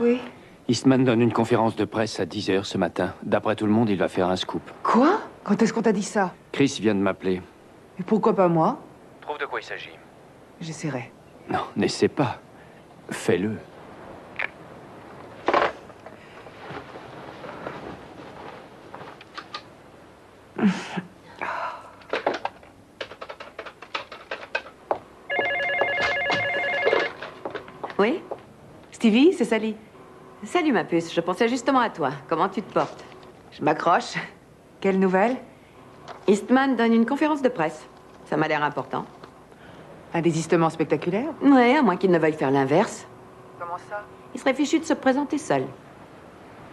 Oui. Eastman donne une conférence de presse à 10 h ce matin. D'après tout le monde, il va faire un scoop. Quoi? Quand est-ce qu'on t'a dit ça? Chris vient de m'appeler. Et pourquoi pas moi? Trouve de quoi il s'agit. J'essaierai. Non, n'essaie pas. Fais-le. Oui? Stevie, c'est Sally. Salut, ma puce. Je pensais justement à toi. Comment tu te portes? Je m'accroche. Quelle nouvelle? Eastman donne une conférence de presse. Ça m'a l'air important. Un désistement spectaculaire? Ouais, à moins qu'il ne veuille faire l'inverse. Comment ça? Il serait fichu de se présenter seul.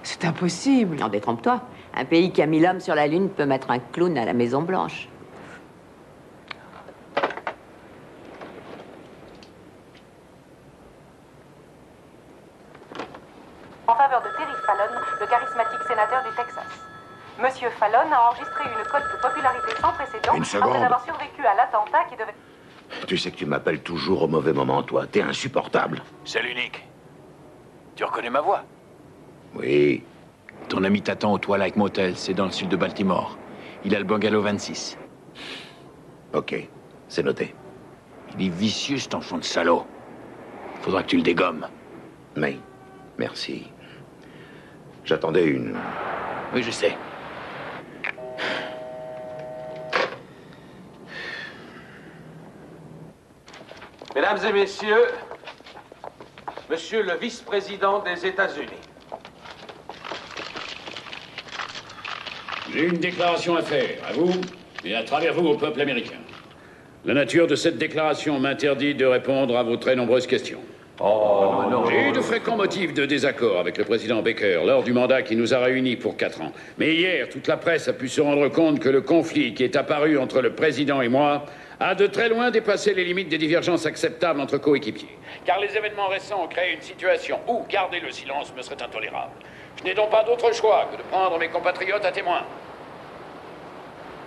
C'est impossible. Non, détrompe-toi. Un pays qui a mis l'homme sur la Lune peut mettre un clown à la Maison-Blanche. en faveur de Terry Fallon, le charismatique sénateur du Texas. Monsieur Fallon a enregistré une cote de popularité sans précédent Une seconde. après avoir survécu à l'attentat qui devait... Tu sais que tu m'appelles toujours au mauvais moment, toi. T'es insupportable. C'est l'unique. Tu reconnais ma voix? Oui. Ton ami t'attend au Twilight Motel, c'est dans le sud de Baltimore. Il a le bungalow 26. Ok, c'est noté. Il est vicieux, cet enfant de salaud. Faudra que tu le dégommes. Mais, merci. J'attendais une... Oui, je sais. Mesdames et messieurs, monsieur le vice-président des États-Unis. J'ai une déclaration à faire, à vous, et à travers vous au peuple américain. La nature de cette déclaration m'interdit de répondre à vos très nombreuses questions. J'ai eu de fréquents motifs de désaccord avec le président Baker lors du mandat qui nous a réunis pour 4 ans. Mais hier, toute la presse a pu se rendre compte que le conflit qui est apparu entre le président et moi a de très loin dépassé les limites des divergences acceptables entre coéquipiers. Car les événements récents ont créé une situation où garder le silence me serait intolérable. Je n'ai donc pas d'autre choix que de prendre mes compatriotes à témoin.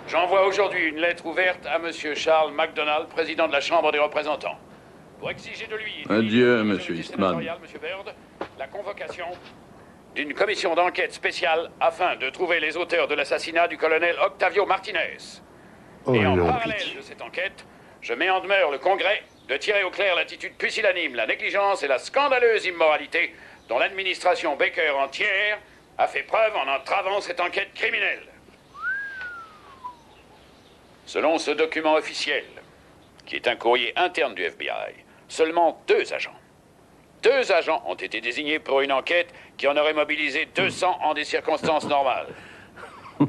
J'envoie aujourd'hui une lettre ouverte à monsieur Charles McDonald, président de la Chambre des représentants, pour exiger de lui... Adieu, monsieur Eastman. Monsieur Byrd, la convocation d'une commission d'enquête spéciale afin de trouver les auteurs de l'assassinat du colonel Octavio Martinez. Et en parallèle de cette enquête, je mets en demeure le Congrès de tirer au clair l'attitude pusillanime, la négligence et la scandaleuse immoralité dont l'administration Baker entière a fait preuve en entravant cette enquête criminelle. Selon ce document officiel, qui est un courrier interne du FBI, seulement 2 agents. 2 agents ont été désignés pour une enquête qui en aurait mobilisé 200 en des circonstances normales.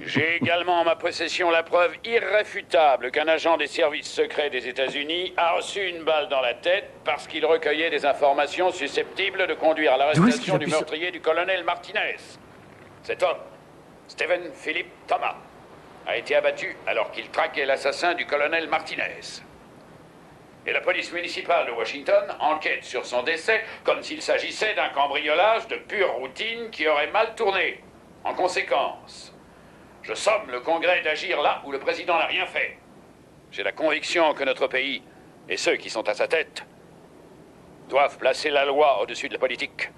J'ai également en ma possession la preuve irréfutable qu'un agent des services secrets des États-Unis a reçu une balle dans la tête parce qu'il recueillait des informations susceptibles de conduire à l'arrestation du meurtrier du colonel Martinez. Cet homme, Stephen Philip Thomas, a été abattu alors qu'il traquait l'assassin du colonel Martinez. Et la police municipale de Washington enquête sur son décès comme s'il s'agissait d'un cambriolage de pure routine qui aurait mal tourné. En conséquence, je somme le Congrès d'agir là où le président n'a rien fait. J'ai la conviction que notre pays, et ceux qui sont à sa tête, doivent placer la loi au-dessus de la politique.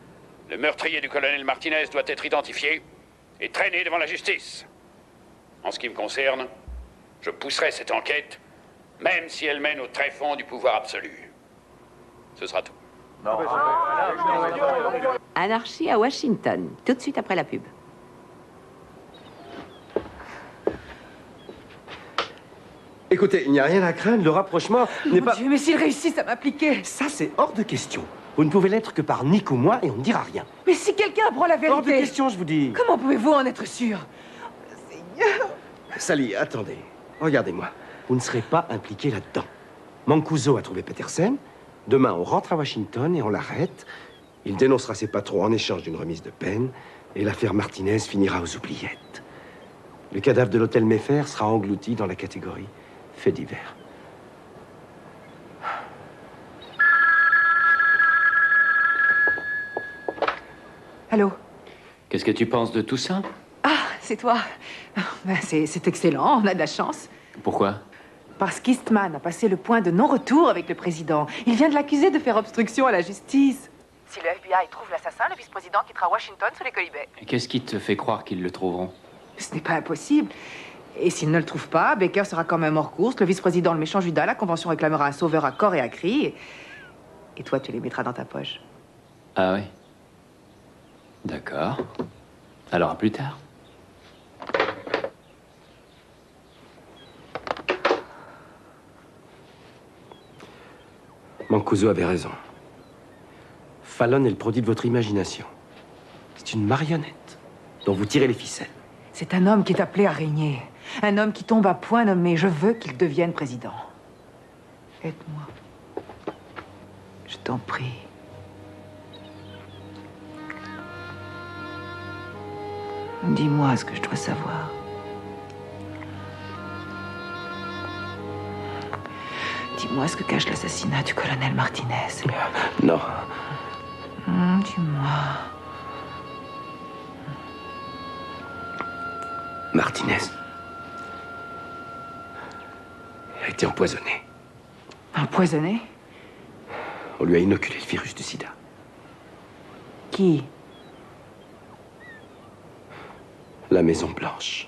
Le meurtrier du colonel Martinez doit être identifié et traîné devant la justice. En ce qui me concerne, je pousserai cette enquête, même si elle mène au tréfonds du pouvoir absolu. Ce sera tout. Anarchie à Washington, tout de suite après la pub. Écoutez, il n'y a rien à craindre, le rapprochement n'est pas... Dieu, mais s'ils réussissent à m'appliquer... Ça, c'est hors de question. Vous ne pouvez l'être que par Nick ou moi et on ne dira rien. Mais si quelqu'un apprend la vérité... Hors de question, je vous dis. Comment pouvez-vous en être sûr? Sally, attendez. Regardez-moi. Vous ne serez pas impliqué là-dedans. Mancuso a trouvé Petersen. Demain, on rentre à Washington et on l'arrête. Il dénoncera ses patrons en échange d'une remise de peine. Et l'affaire Martinez finira aux oubliettes. Le cadavre de l'hôtel Mayfair sera englouti dans la catégorie fait divers. Allô? Qu'est-ce que tu penses de tout ça? Ah, c'est toi. Ben, c'est excellent, on a de la chance. Pourquoi? Parce qu'Eastman a passé le point de non-retour avec le président. Il vient de l'accuser de faire obstruction à la justice. Si le FBI trouve l'assassin, le vice-président quittera Washington sous les colibets. Qu'est-ce qui te fait croire qu'ils le trouveront? Ce n'est pas impossible. Et s'il ne le trouve pas, Baker sera quand même hors course. Le vice-président, le méchant Judas, la convention réclamera un sauveur à corps et à cri. Et toi, tu les mettras dans ta poche. Ah oui. D'accord. Alors, à plus tard. Mancuso avait raison. Fallon est le produit de votre imagination. C'est une marionnette dont vous tirez les ficelles. C'est un homme qui est appelé à régner. Un homme qui tombe à point nommé. Je veux qu'il devienne président. Aide-moi. Je t'en prie. Dis-moi ce que je dois savoir. Dis-moi ce que cache l'assassinat du colonel Martinez. Non. Dis-moi. Martinez a été empoisonné. Empoisonné? On lui a inoculé le virus du sida. Qui? La Maison Blanche.